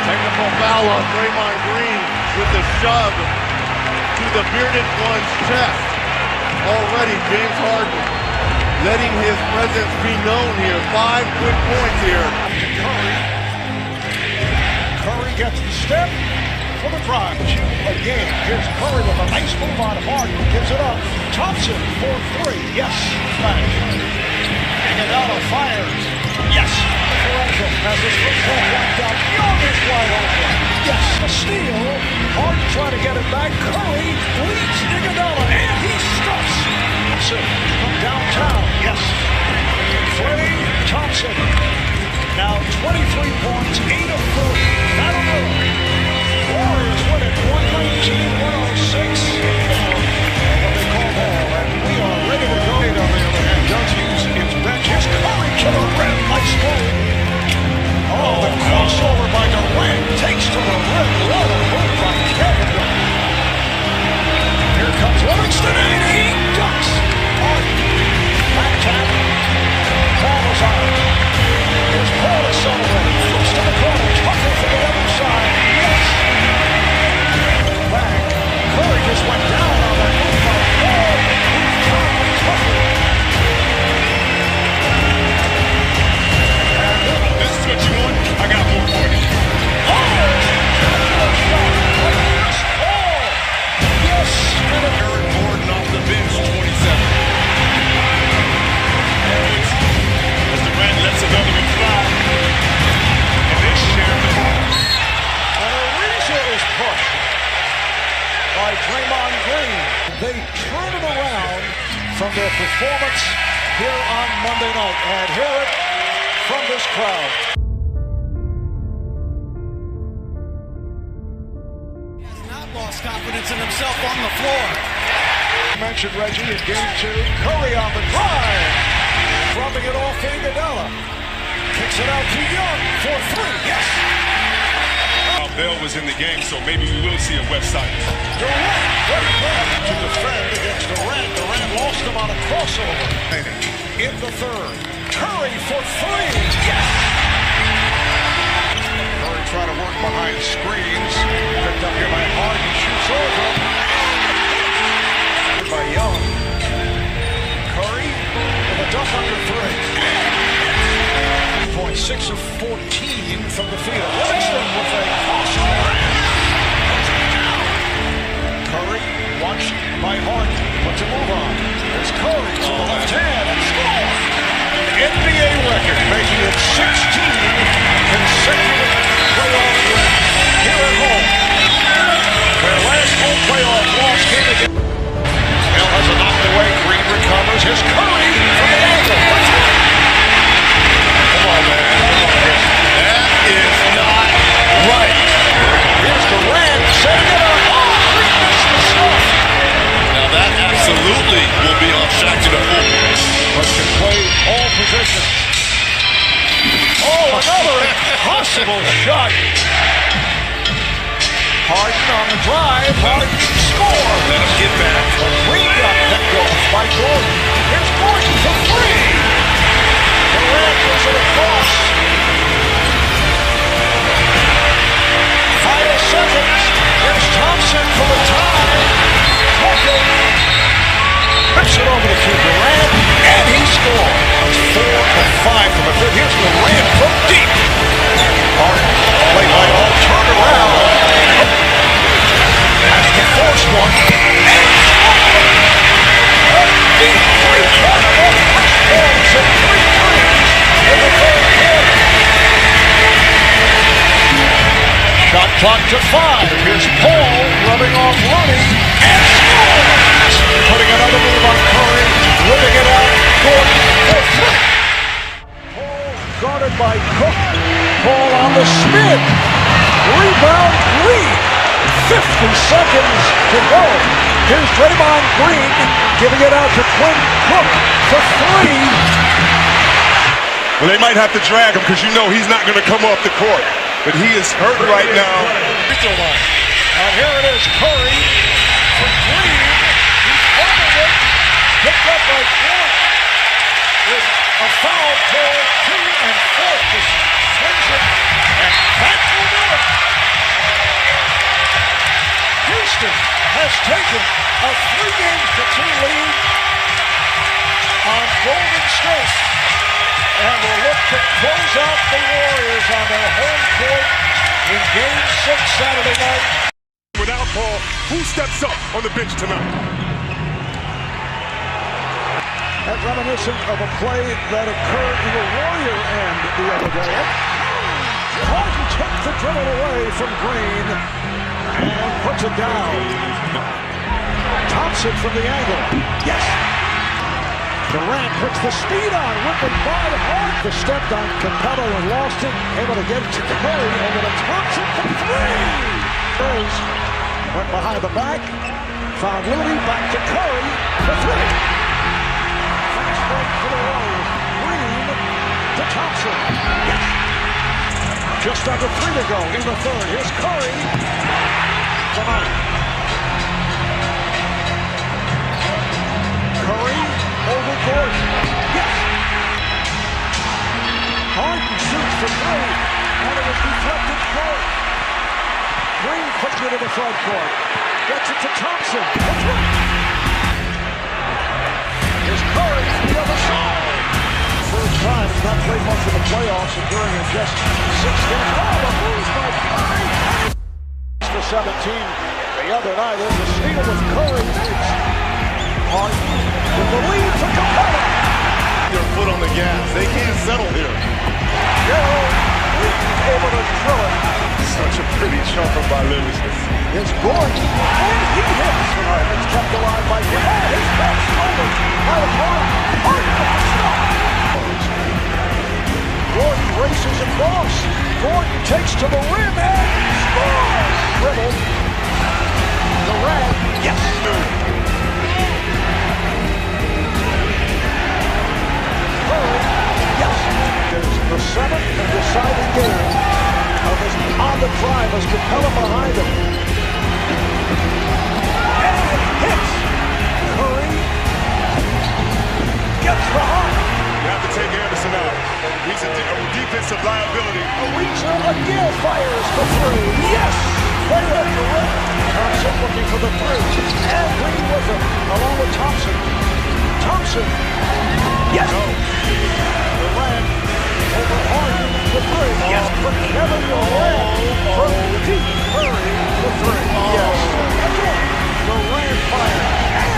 Technical foul on Draymond Green with the shove to the bearded one's chest. Already James Harden letting his presence be known here. 5 quick points here. Curry gets the step for the drive. Again, here's Curry with a nice move on Harden. Gives it up. Thompson for 3. Yes. Flash. Iguodala fires. Yes. Lorenzo has his first ball blocked out. Young is wide open. Yes. A steal. Harden trying to get it back. Curry leads Iguodala, and he stuffs. Thompson from downtown. Yes. Klay Thompson. Now 23 points, 8 of 30. That'll do it. Warriors win it 119-106. What they call ball, and we are ready to go. On the other hand, does use his bench. Here's Curry to the rim. Nice play. Oh, the crossover by Durant takes to the rim. What a move by Kevin Durant. Here comes Livingston, and he ducks. Back tap. Paul is out. Here's Paul accelerating. Flips to the corner. Tucker for the other side. Yes. Back. Curry just went down on that move by Paul. Tucker. This is what you want? I got more for you. Yes. Eric Gordon off the bench, 27. As Durant lets another one fly. And they share the ball. And Ariza is pushed by Draymond Green. They turn it around from their performance here on Monday night. And hear it from this crowd. He has not lost confidence in himself on the floor. Mentioned Reggie in game 2. Curry on the drive. Dropping it off to Iguodala. Kicks it out to Young for 3. Yes. Bell was in the game, so maybe we will see a website. Durant, great play to defend against Durant. Durant lost him on a crossover. In the third, Curry for 3. Yes. Curry trying to work behind screens. Picked up here by Harden. Shoots over. By Young. Curry with a dunk under 3. 6 of 14 from the field. Livingston with a crossover. Curry watched by by Harden. But to move on, there's Curry to the left hand and score. NBA record, making it 16 consecutive playoff wins here at home. Their last home playoff loss came against. Hill has it knocked away. Green recovers. Here's Curry from the angle. Come on, man. That is not right. Here's Durant setting it up. Oh, Green missed the shot. Now that absolutely will be off Shaq to the full. But can play all positions. Oh, another impossible shot. Harden on the drive. Harden score. Let him get back. Green got picked off by Gordon. Here's Gordon for three. Durant puts it across. Final seconds. Here's Thompson for the tie. Rips it over to Durant, and he scores. 4 of 5 from the third. Here's Durant from deep. Harden, play by all, turn around. Has to force one, and scores. A deep three-pointer off Chris Paul's and 3 threes in the third quarter. Shot clock to 5. Here's Paul rubbing off Looney, and scores. Putting another move on Curry, whipping it out. Gordon for 3. Paul guarded by Cook. Paul on the spin. Rebound Green. 50 seconds to go. Here's Draymond Green giving it out to Quinn Cook for 3. Well, they might have to drag him because you know he's not going to come off the court. But he is hurt right now. And here it is, Curry for Green. Picked up by Gordon with a foul call, 2 and 4. Just swings it, and that will do it. Houston has taken a 3-2 lead on Golden State, and will look to close out the Warriors on their home court in Game 6 Saturday night. Without Paul, who steps up on the bench tonight? That reminiscent of a play that occurred in the Warrior end the other day. Harden took the dribble away from Green and puts it down. Thompson from the angle. Yes! Durant puts the speed on, whipping by Harden. Stepped on Capello and lost it. Able to get it to Curry over to Thompson for 3. Went behind the back. Found Looney, back to Curry for 3. For the Warriors. Green to Thompson. Yes. Just under 3 to go in the third. Here's Curry. Tonight. Curry over Gordon. Yes. Harden shoots for 3. And it was deflected forward. Green puts it in the front court. Gets it to Thompson for 3. Here's Curry from the other side. First time he's not played much of the playoffs and during just 6 games. Oh, the moves by Curry. For 17 the other night. There's a steal with Curry. Harden with the lead for Capello. Your foot on the gas. They can't settle here. Gerald able to drill it. Such a pretty jumper by Livingston. It's Gordon, and he hits tonight. It's kept alive by Green. His back shoulder by the corner. Harden with the stop. Gordon races across. Gordon takes to the rim and scores. Dribble. Durant. Yes. Curry. Yes. There's the 7th and deciding game of his on the drive as Capello behind him. And it hits. Curry gets the hop. You have to take Anderson out. He's a defensive liability. Ariza again fires for 3. Yes! Right up the rim. Thompson looking for the 3. And Green with him, along with Thompson. Thompson. Yes! No. Durant over Harden for 3. Yes! For Kevin Durant from deep. Curry for 3. Yes! Again, Durant fires.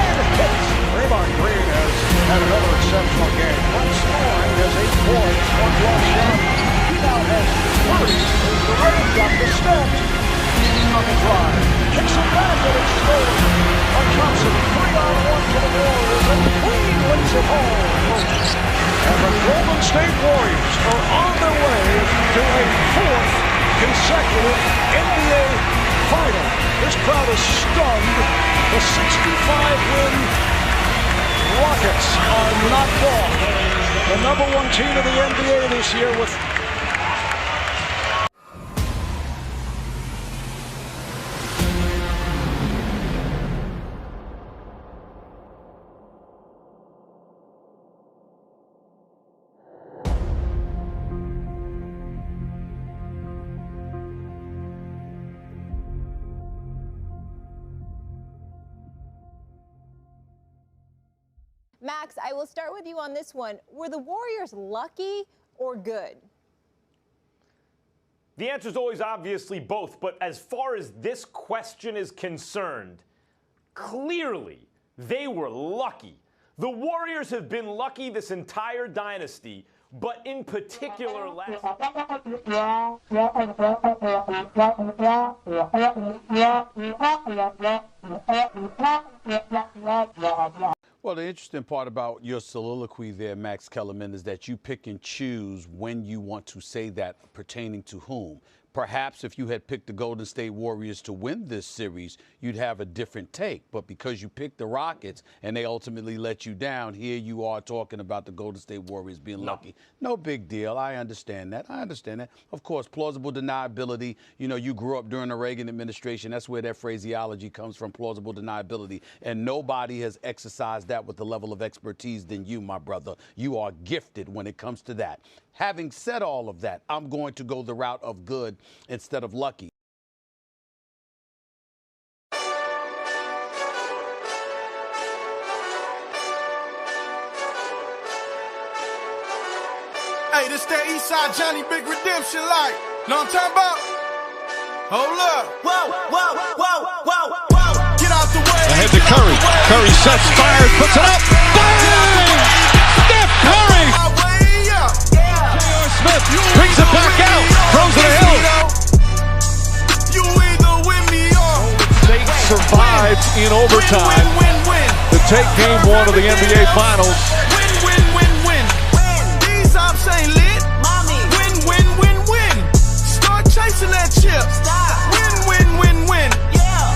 on the drive. Kicks it back and it's stolen by Johnson. 3-on-1 for the Warriors and Queen wins it home. And the Golden State Warriors are on their way to a 4th consecutive NBA final. This crowd is stunned. The 65-win Rockets are not gone. The #1 team of the NBA this year with Max, I will start with you on this one. Were the Warriors lucky or good? The answer is always obviously both, but as far as this question is concerned, clearly they were lucky. The Warriors have been lucky this entire dynasty, but in particular last... Well, the interesting part about your soliloquy there, Max Kellerman, is that you pick and choose when you want to say that pertaining to whom. Perhaps if you had picked the Golden State Warriors to win this series, you'd have a different take. But because you picked the Rockets and they ultimately let you down, here you are talking about the Golden State Warriors being lucky. No big deal. I understand that. Of course, plausible deniability. You know, you grew up during the Reagan administration. That's where that phraseology comes from, plausible deniability. And nobody has exercised that with the level of expertise than you, my brother. You are gifted when it comes to that. Having said all of that, I'm going to go the route of good instead of lucky. Hey, this that Eastside Johnny Big Redemption like. Know what I'm talking about? Hold up. Whoa. Get out the way. Ahead to Curry. Curry sets, fires, puts it up. Bang! Steph Curry! J.R. Smith brings it back out. Throws it a hill. You either win me or State survived in overtime to take game 1 of the NBA Finals. Win. These ops ain't lit. Win. Start chasing that chip. Win.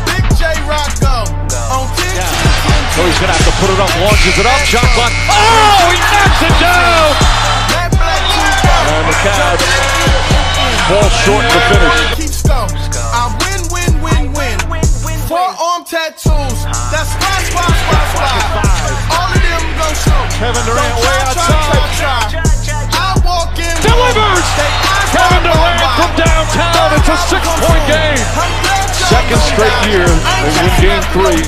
Big J Rock go. On 10. So he's going to have to put it up, launches it up, shot clock. Oh, he knocks it down! And the Cavs fall short in the finish. I win. Forearm tattoos. That's spot. All of them go show. Kevin Durant way outside. I walk in. Delivers! Kevin Durant from downtown. It's a 6-point game. Second straight year. They win game 3.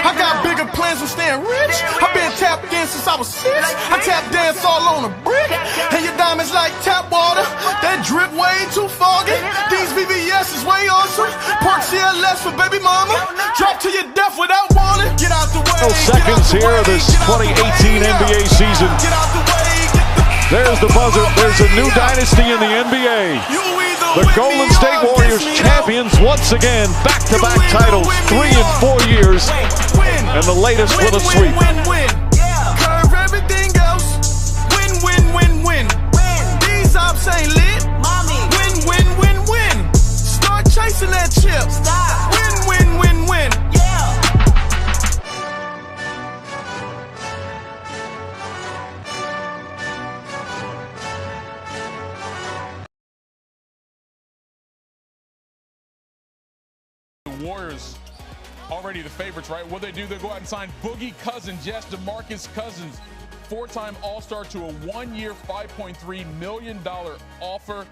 I got bigger plans for staying rich. I've been tap dancing since I was 6. I tap dance all on a brick. And your diamonds like tap water. That drip way too foggy. These VVS is way awesome. Park CLS for baby mama. Drop to your death without warning. Get out the way. Seconds here of this 2018 NBA season. There's the buzzer. There's a new dynasty in the NBA. The Golden State Warriors champions once again. Back-to-back titles, 3 in 4 years. And the latest with a sweep. Curve everything else. Win. These ops ain't lit. Win. Start chasing that chip. Win. Warriors already the favorites, right? What they do, they go out and sign Boogie Cousins. Yes, DeMarcus Cousins, 4-time All-Star to a 1-year, $5.3 million offer.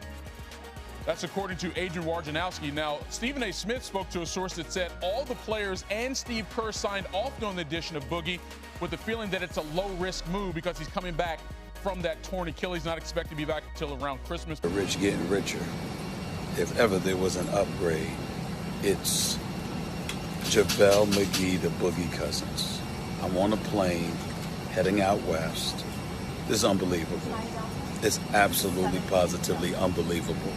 That's according to Adrian Wojnarowski. Now, Stephen A. Smith spoke to a source that said all the players and Steve Kerr signed off on the addition of Boogie with the feeling that it's a low-risk move because he's coming back from that torn Achilles, not expected to be back until around Christmas. The rich getting richer. If ever there was an upgrade, it's JaVale McGee to Boogie Cousins. I'm on a plane heading out west. This is unbelievable. It's absolutely, positively unbelievable.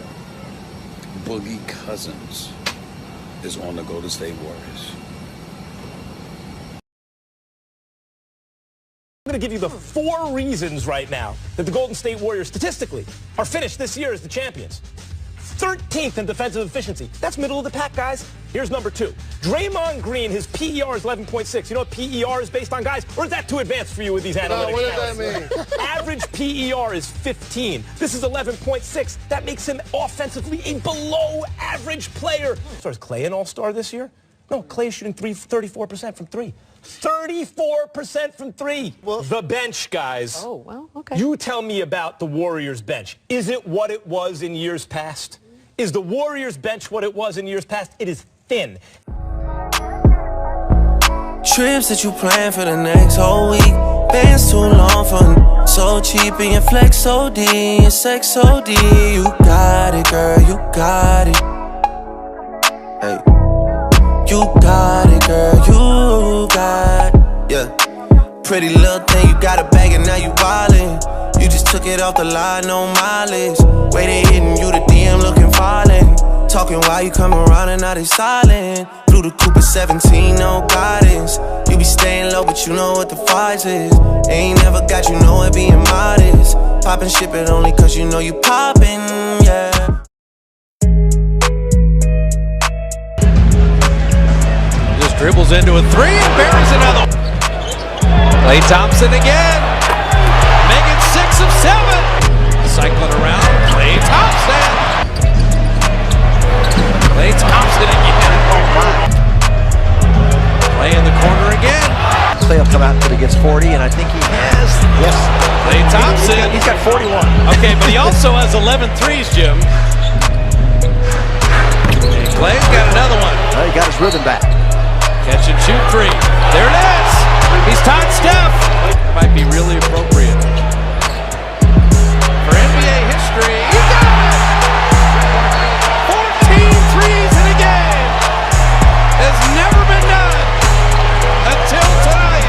Boogie Cousins is on the Golden State Warriors. I'm going to give you the 4 reasons right now that the Golden State Warriors statistically are finished this year as the champions. 13th in defensive efficiency. That's middle of the pack, guys. Here's number 2. Draymond Green, his PER is 11.6. You know what PER is based on, guys? Or is that too advanced for you with these analytics? No, what does that mean? Average PER is 15. This is 11.6. That makes him offensively a below-average player. So is Clay an all-star this year? No, Clay is shooting 34% from 3. 34% from 3. Well, the bench, guys. Oh, well, okay. You tell me about the Warriors bench. Is it what it was in years past? Is the Warriors bench what it was in years past? It is thin. Trips that you plan for the next whole week. Bands too long for so cheap and your flex OD and sex OD. You got it, girl, you got it. Hey. You got it, girl, you got it. Yeah. Pretty little thing, you got a bag and now you wildin'. You just took it off the line, no mileage. Way they hitting you, the DM looking violent. Talking while you come around and now they silent. Blew the coupe at 17, no guidance. You be staying low, but you know what the price is. Ain't never got you know it being modest. Poppin' ship it only cause you know you poppin', yeah. Dribbles into a 3 and buries another. Klay Thompson again. Make it 6 of 7. Cycling around. Klay Thompson. Klay Thompson again. Klay in the corner again. Klay will come out until he gets 40, and I think he has. Yes. Klay Thompson. He's got 41. Okay, but he also has 11 threes, Jim. And Klay's got another one. Well, he got his rhythm back. Catch and shoot 3. There it is. He's tied Steph. Might be really appropriate for NBA history. He got it. 14 threes in a game. Has never been done until tonight.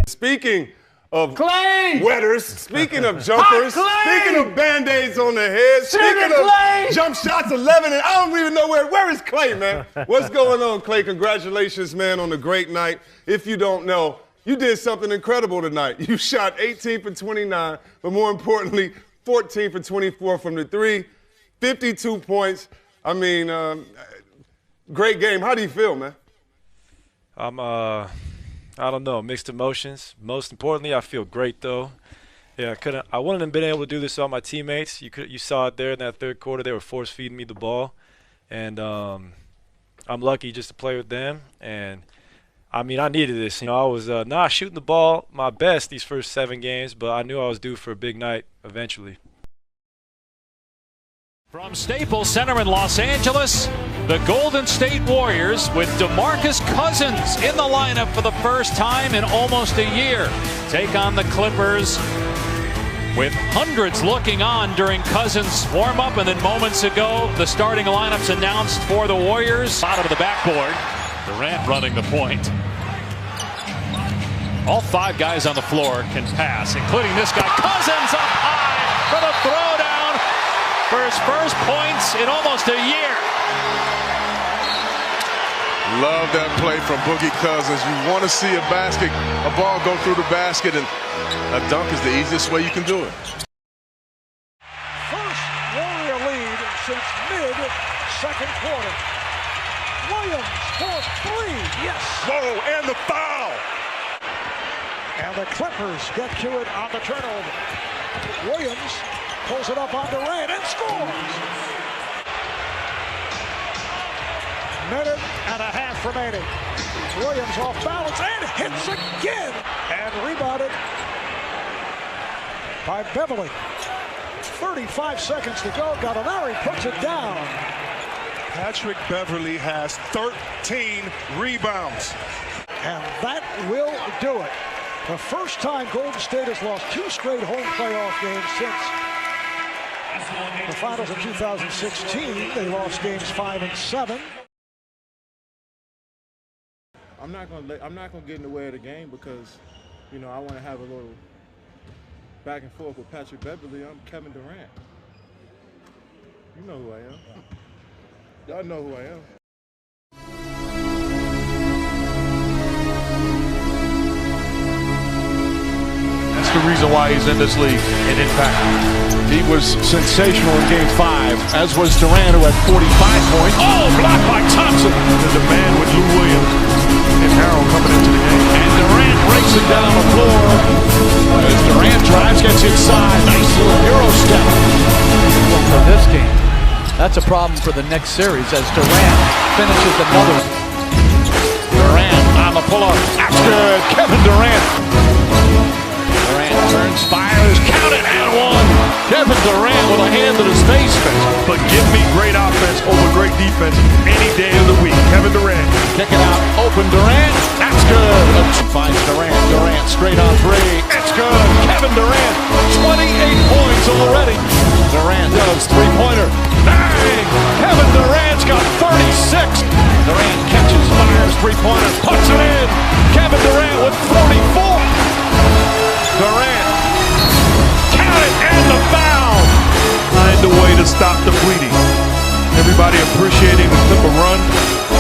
Speaking of Klay! wetters, speaking of jumpers, speaking of Band-Aids on the head, speaking of Klay! jump shots 11, and I don't even know where is Klay, man? What's going on, Klay? Congratulations, man, on a great night. If you don't know, you did something incredible tonight. You shot 18 for 29, but more importantly, 14 for 24 from the 3, 52 points. I mean, great game. How do you feel, man? I don't know, mixed emotions. Most importantly, I feel great though. Yeah, I wouldn't have been able to do this without my teammates. You saw it there in that third quarter. They were force feeding me the ball, and I'm lucky just to play with them. And I mean, I needed this. You know, I was not shooting the ball my best these first 7 games, but I knew I was due for a big night eventually. From Staples Center in Los Angeles, the Golden State Warriors with DeMarcus Cousins in the lineup for the first time in almost a year take on the Clippers with hundreds looking on during Cousins' warm-up, and then moments ago the starting lineups announced for the Warriors. Bottom of the backboard, Durant running the point. All 5 guys on the floor can pass, including this guy. Cousins up high for the throwdown for his first points in almost a year. Love that play from Boogie Cousins. You want to see a ball go through the basket, and a dunk is the easiest way you can do it. First Warrior lead since mid-second quarter. Williams for 3. Yes. Whoa, and the foul. And the Clippers get to it on the turnover. Williams pulls it up on Durant and scores. Minute and a half remaining. Williams off balance and hits again. And rebounded by Beverly. 35 seconds to go. Gallinari puts it down. Patrick Beverly has 13 rebounds. And that will do it. The first time Golden State has lost 2 straight home playoff games since the finals of 2016. They lost games 5 and 7. I'm not gonna get in the way of the game because, you know, I want to have a little back and forth with Patrick Beverly. I'm Kevin Durant. You know who I am. Y'all know who I am. That's the reason why he's in this league and impact. He was sensational in Game 5, as was Durant, who had 45 points. Oh, blocked by Thompson. There's a man with Lou Williams and Harrell coming into the game. And Durant breaks it down the floor. As Durant drives, gets inside. Nice little Euro step. For this game, that's a problem for the next series as Durant finishes another. Durant on the pull-up. That's good. Kevin Durant. Durant turns, fires, count it, and one. Kevin Durant with a hand to his face. But give me great offense over great defense any day of the week. Kevin Durant. Kick it out, open Durant. That's good. Finds Durant. Durant straight on three. It's good. Kevin Durant, 28 points already. Durant does three-pointer. Bang! Kevin Durant's got 36. Durant catches, fires, three-pointer, puts it in. Kevin Durant with 44. Durant, count it, and the foul. Find a way to stop the bleeding. Everybody appreciating the type of run.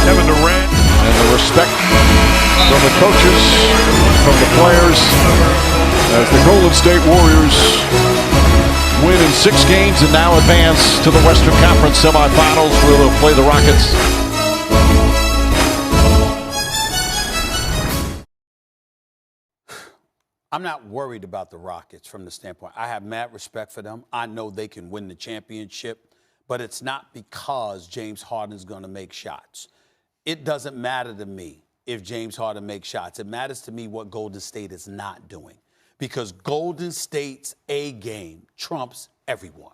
Kevin Durant. And the respect from the coaches, from the players, as the Golden State Warriors win in 6 games and now advance to the Western Conference semifinals where they'll play the Rockets. I'm not worried about the Rockets from the standpoint. I have mad respect for them. I know they can win the championship, but it's not because James Harden is going to make shots. It doesn't matter to me if James Harden makes shots. It matters to me what Golden State is not doing, because Golden State's A game trumps everyone.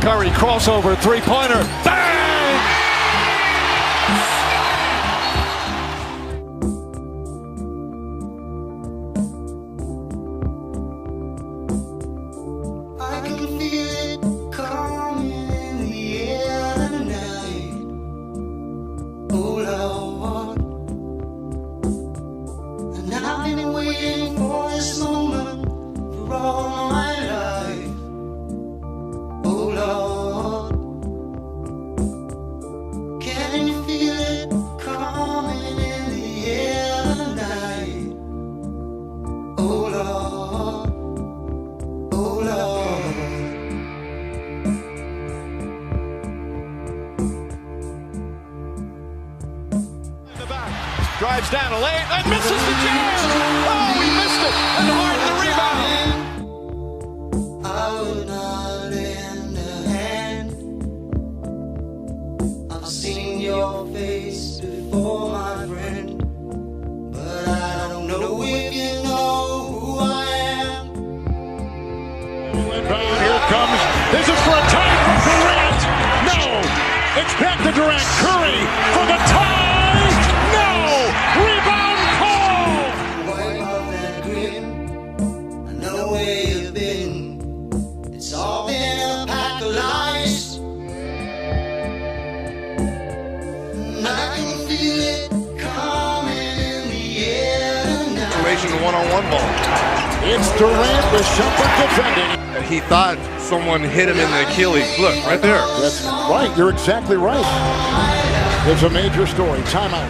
Curry crossover, three-pointer, bang! I can feel it coming in the air tonight. Oh Lord, and I've been waiting for this moment for all my life. Oh Lord, can you feel it coming in the air tonight? Oh Lord, oh Lord. In the back, drives down a lane and misses the jam. Oh, he missed it, and Harden the rebound. I would not lend a hand. I've seen your face before, my friend, but I don't know if you know who I am. Here comes, this is for a tie from Durant. No, it's back to Durant. Curry for the tie. No, rebound call. Wipe off that grin. I know where you've been. It's all been a pack of lies. And I can feel it coming in the air tonight. Situation one-on-one ball. It's Durant with Shumpert defending. And he thought someone hit him in the Achilles. Look, right there. That's right. You're exactly right. It's a major story. Timeout.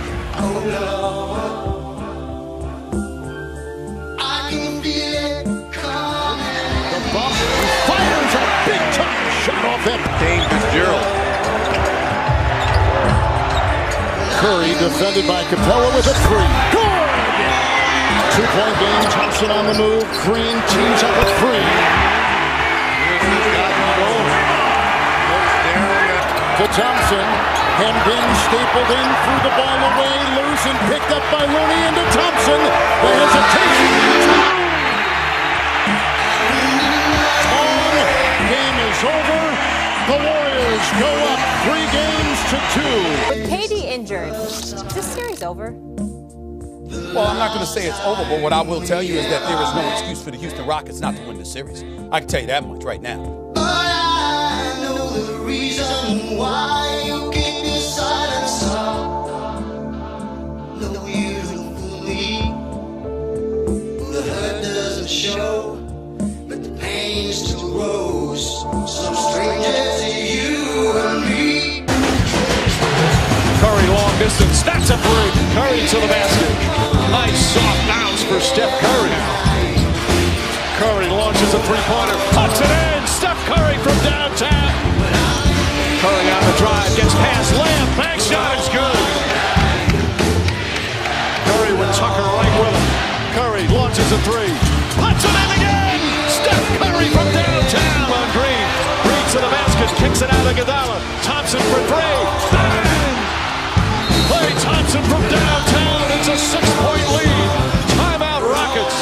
I can feel it coming. The bump fires a big-time shot off him. Dane Fitzgerald. Curry defended by Capella with a three. Good! 2-point game. Thompson on the move. Green teams up a three. To Thompson. Hemmed in, stapled in, threw the ball away, loose, and picked up by Looney into Thompson. The hesitation. Game is over. The Warriors go up 3 games to 2. With KD injured, is this series over? Well, I'm not going to say it's over, but what I will tell you is that there is no excuse for the Houston Rockets not to win this series. I can tell you that much right now. But I know the reason why you keep your silence up. No, you don't believe. The hurt doesn't show, but the pain still grows. Some strangers to you and me. Curry long distance, that's a break. Curry to the basket. Nice soft bounce for Steph Curry. Curry launches a three-pointer, puts it in. Steph Curry from downtown. Curry on the drive, gets past Lamb, bank shot is good. Curry with Tucker right with him. Curry launches a three, puts it in again. Steph Curry from downtown on Green. Green to the basket, kicks it out of Iguodala. Thompson for three. Bang! Klay Thompson from downtown. It's a 6-point lead. Timeout Rockets.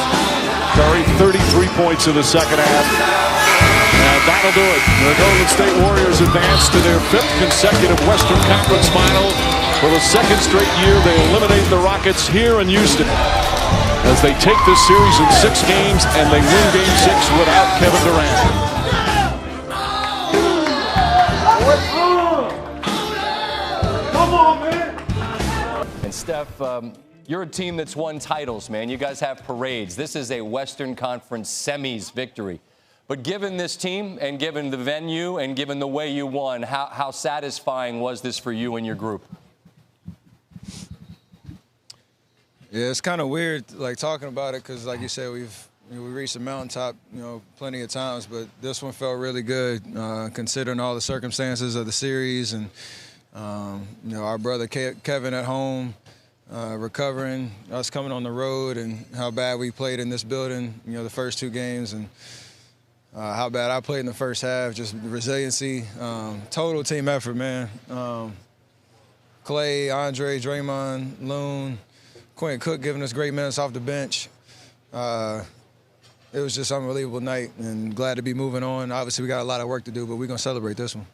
Curry 33 points in the second half. And that'll do it. The Golden State Warriors advance to their 5th consecutive Western Conference Final. For the 2nd straight year, they eliminate the Rockets here in Houston as they take this series in 6 games and they win Game 6 without Kevin Durant. Come on, man. And Steph, you're a team that's won titles, man. You guys have parades. This is a Western Conference semis victory. But given this team and given the venue and given the way you won, how satisfying was this for you and your group? Yeah, it's kind of weird, like, talking about it because, like you said, we reached the mountaintop, plenty of times. But this one felt really good, considering all the circumstances of the series and, our brother Kevin at home, recovering, us coming on the road, and how bad we played in this building, the first 2 games, and how bad I played in the first half, just resiliency, total team effort, man. Klay, Andre, Draymond, Loon, Quentin Cook giving us great minutes off the bench. It was just an unbelievable night, and glad to be moving on. Obviously, we got a lot of work to do, but we're going to celebrate this one.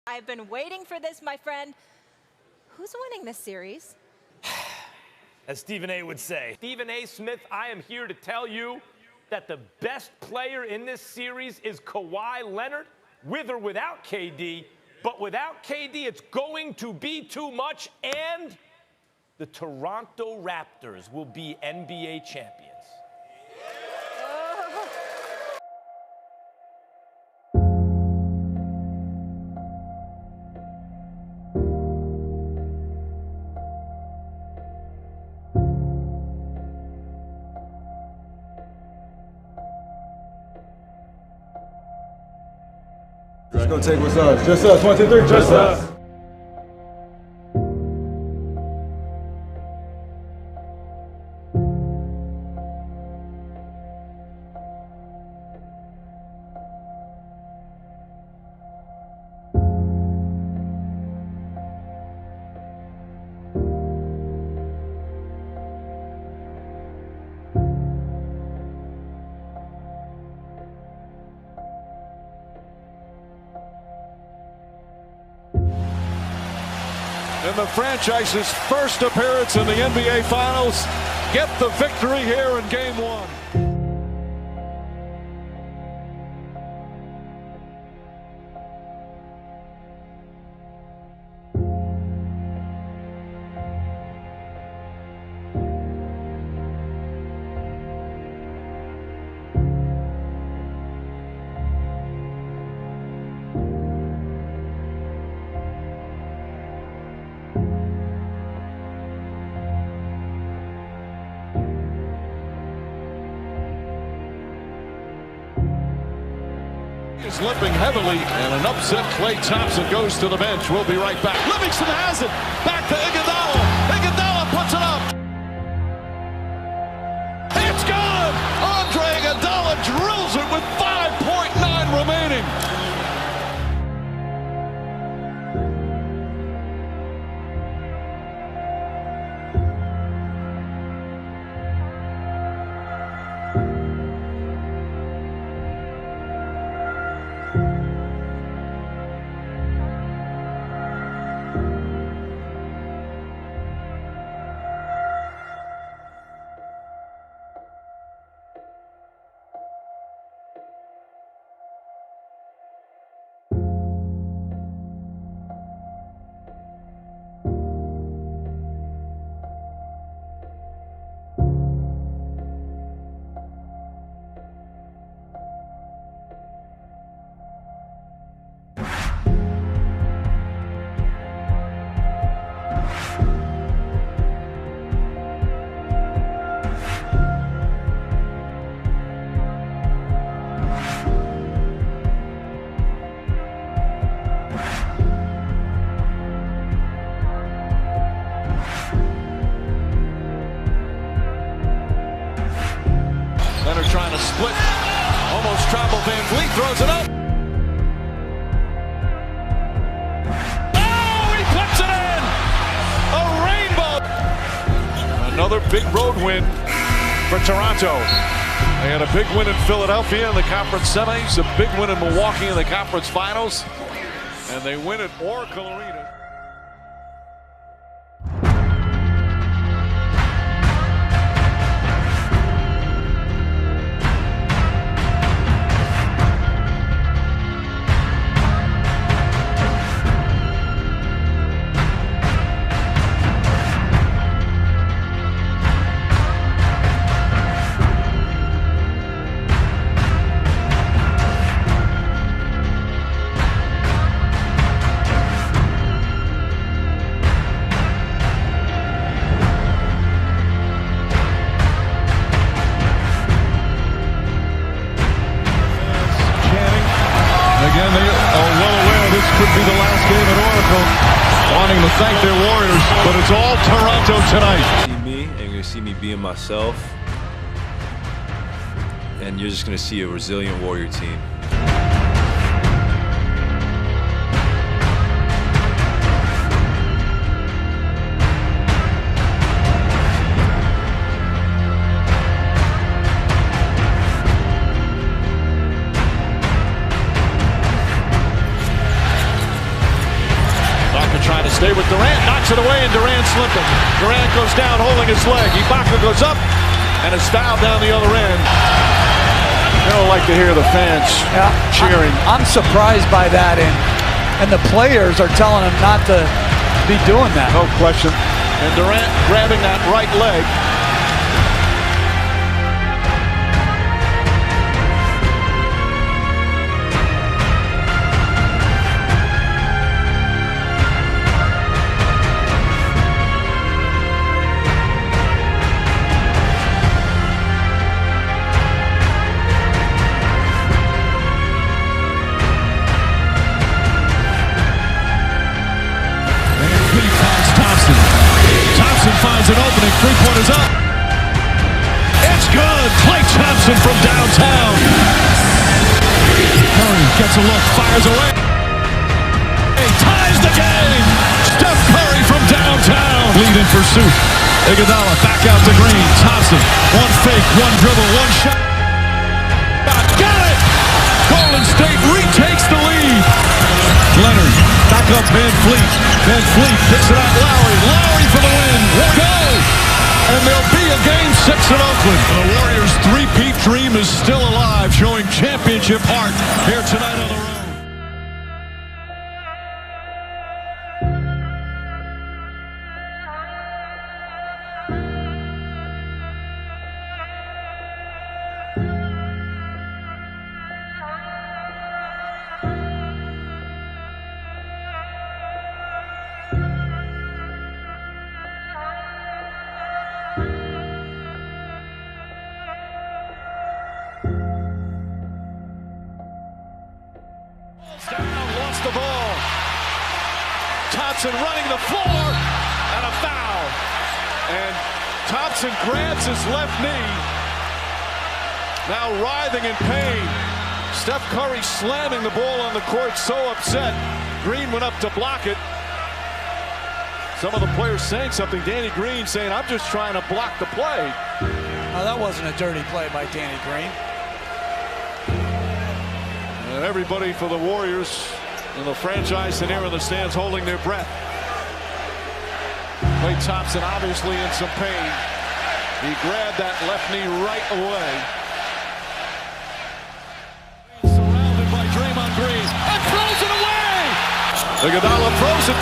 I've been waiting for this, my friend. Who's winning this series? As Stephen A. would say. Stephen A. Smith, I am here to tell you that the best player in this series is Kawhi Leonard, with or without KD. But without KD, it's going to be too much, and the Toronto Raptors will be NBA champions. Let's go take what's us. Just us. 1, 2, 3. Just us. In the franchise's first appearance in the NBA Finals, get the victory here in Game 1. Is limping heavily, and an upset Klay Thompson goes to the bench. We'll be right back. Livingston has it. Back to Iguodala. Iguodala puts it up. It's good. Andre trouble. Van Vliet throws it up. Oh, he puts it in! A rainbow! Another big road win for Toronto. They had a big win in Philadelphia in the conference semis, a big win in Milwaukee in the conference finals, and they win at Oracle Arena. Again, they are well aware this could be the last game at Oracle, wanting to thank their Warriors, but it's all Toronto tonight. See me, and you're going to see me being myself, and you're just going to see a resilient Warrior team. Trying to stay with Durant, knocks it away, and Durant slipping. Durant goes down, holding his leg. Ibaka goes up, and is fouled down the other end. They don't like to hear the fans cheering. I'm surprised by that, and the players are telling him not to be doing that. No question. And Durant grabbing that right leg. Finds an opening, three-pointers up. It's good. Klay Thompson from downtown. Curry gets a look, fires away. He ties the game. Steph Curry from downtown. Lead in pursuit. Iguodala back out to Green. Thompson, one fake, one dribble, one shot. Got it. Golden State retakes the lead. Leonard back up Van Vliet. Van Vliet picks it out. Lowry for the win. Go! And there'll be a game 6 in Oakland. The Warriors' three-peat dream is still alive, showing championship heart here tonight on the road. Down, lost the ball. Thompson running the floor, and a foul. And Thompson grabs his left knee, now writhing in pain. Steph Curry slamming the ball on the court, so upset. Green went up to block it. Some of the players saying something. Danny Green saying, I'm just trying to block the play. Oh, that wasn't a dirty play by Danny Green. And everybody for the Warriors in the franchise and here in the stands holding their breath. Klay Thompson obviously in some pain. He grabbed that left knee right away. Surrounded by Draymond Green and throws it away. Iguodala throws it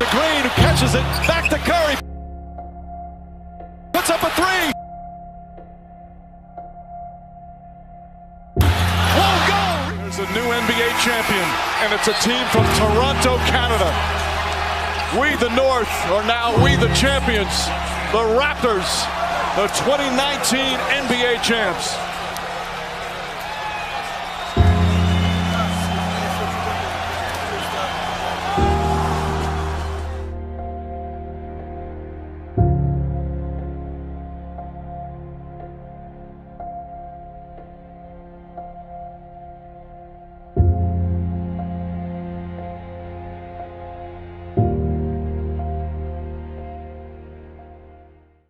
to Green, who catches it back to Curry. Puts up a three. A new NBA champion, and it's a team from Toronto, Canada. We, the North, are now we, the champions. The Raptors, the 2019 NBA champs.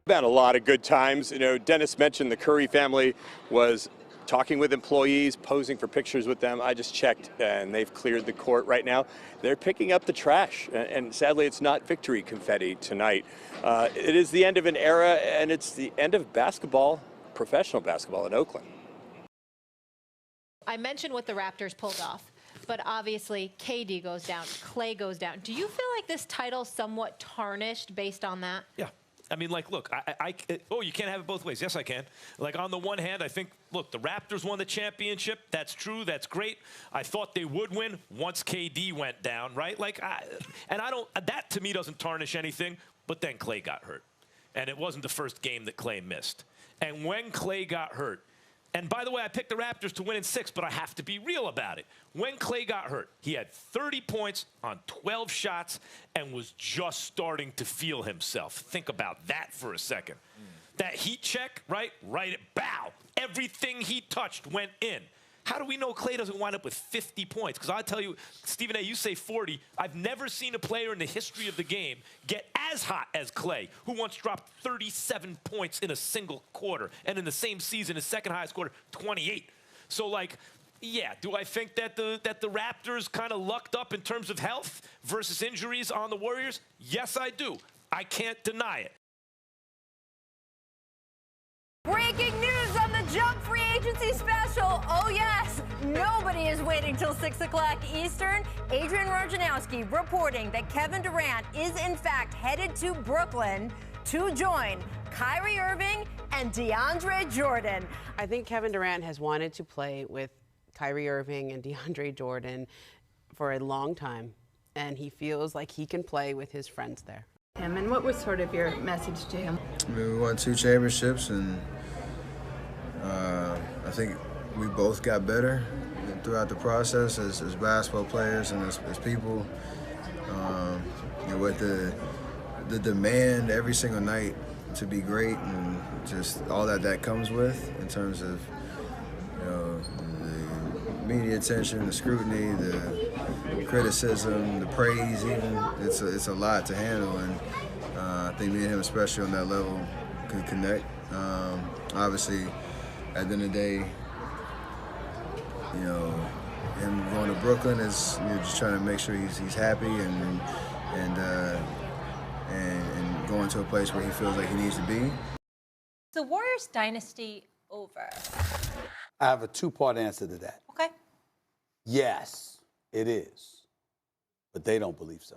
Had a lot of good times. You know, Dennis mentioned the Curry family was talking with employees, posing for pictures with them. I just checked, and they've cleared the court right now. They're picking up the trash, and sadly, it's not victory confetti tonight. It is the end of an era, and it's the end of basketball, professional basketball in Oakland. I mentioned what the Raptors pulled off, but obviously KD goes down, Klay goes down. Do you feel like this title's somewhat tarnished based on that? Yeah. I mean, like, look, oh, you can't have it both ways. Yes, I can. Like, on the one hand, I think, look, the Raptors won the championship. That's true. That's great. I thought they would win once KD went down, right? Like, that to me doesn't tarnish anything. But then Klay got hurt. And it wasn't the first game that Klay missed. And when Klay got hurt, and by the way, I picked the Raptors to win in 6, but I have to be real about it. When Klay got hurt, he had 30 points on 12 shots and was just starting to feel himself. Think about that for a second. That heat check, right? Right at bow. Everything he touched went in. How do we know Klay doesn't wind up with 50 points? Because I'll tell you, Stephen A., you say 40. I've never seen a player in the history of the game get as hot as Klay, who once dropped 37 points in a single quarter. And in the same season, his second highest quarter, 28. So, like, yeah, do I think that the Raptors kind of lucked up in terms of health versus injuries on the Warriors? Yes, I do. I can't deny it. Breaking news on the Jump Free Agency special. Oh, yes. Nobody is waiting till 6 o'clock Eastern. Adrian Wojnarowski reporting that Kevin Durant is, in fact, headed to Brooklyn to join Kyrie Irving and DeAndre Jordan. I think Kevin Durant has wanted to play with Kyrie Irving and DeAndre Jordan for a long time, and he feels like he can play with his friends there. And what was sort of your message to him? I mean, we won 2 championships, and I think we both got better throughout the process as basketball players and as people. You know, with the demand every single night to be great and just all that comes with in terms of, you know, the media attention, the scrutiny, the criticism, the praise even. It's a lot to handle, and I think me and him, especially on that level, could connect. Obviously, at the end of the day, you know, him going to Brooklyn is, you know, just trying to make sure he's happy and going to a place where he feels like he needs to be. The Warriors dynasty over? I have a 2-part answer to that. Okay. Yes, it is. But they don't believe so.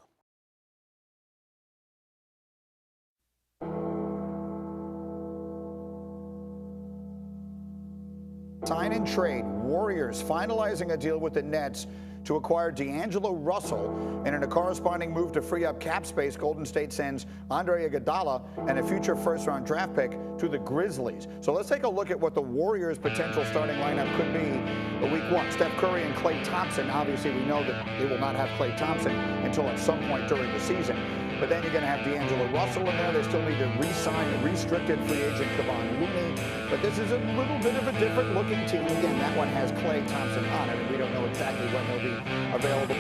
Sign and trade. Warriors finalizing a deal with the Nets to acquire D'Angelo Russell, and in a corresponding move to free up cap space, Golden State sends Andre Iguodala and a future first-round draft pick to the Grizzlies. So let's take a look at what the Warriors' potential starting lineup could be week 1. Steph Curry and Klay Thompson. Obviously, we know that they will not have Klay Thompson until at some point during the season. But then you're going to have D'Angelo Russell in there. They still need to re-sign the restricted free agent Kevon Looney. But this is a little bit of a different looking team. Again, that one has Klay Thompson on it, and we don't know exactly when he'll be available.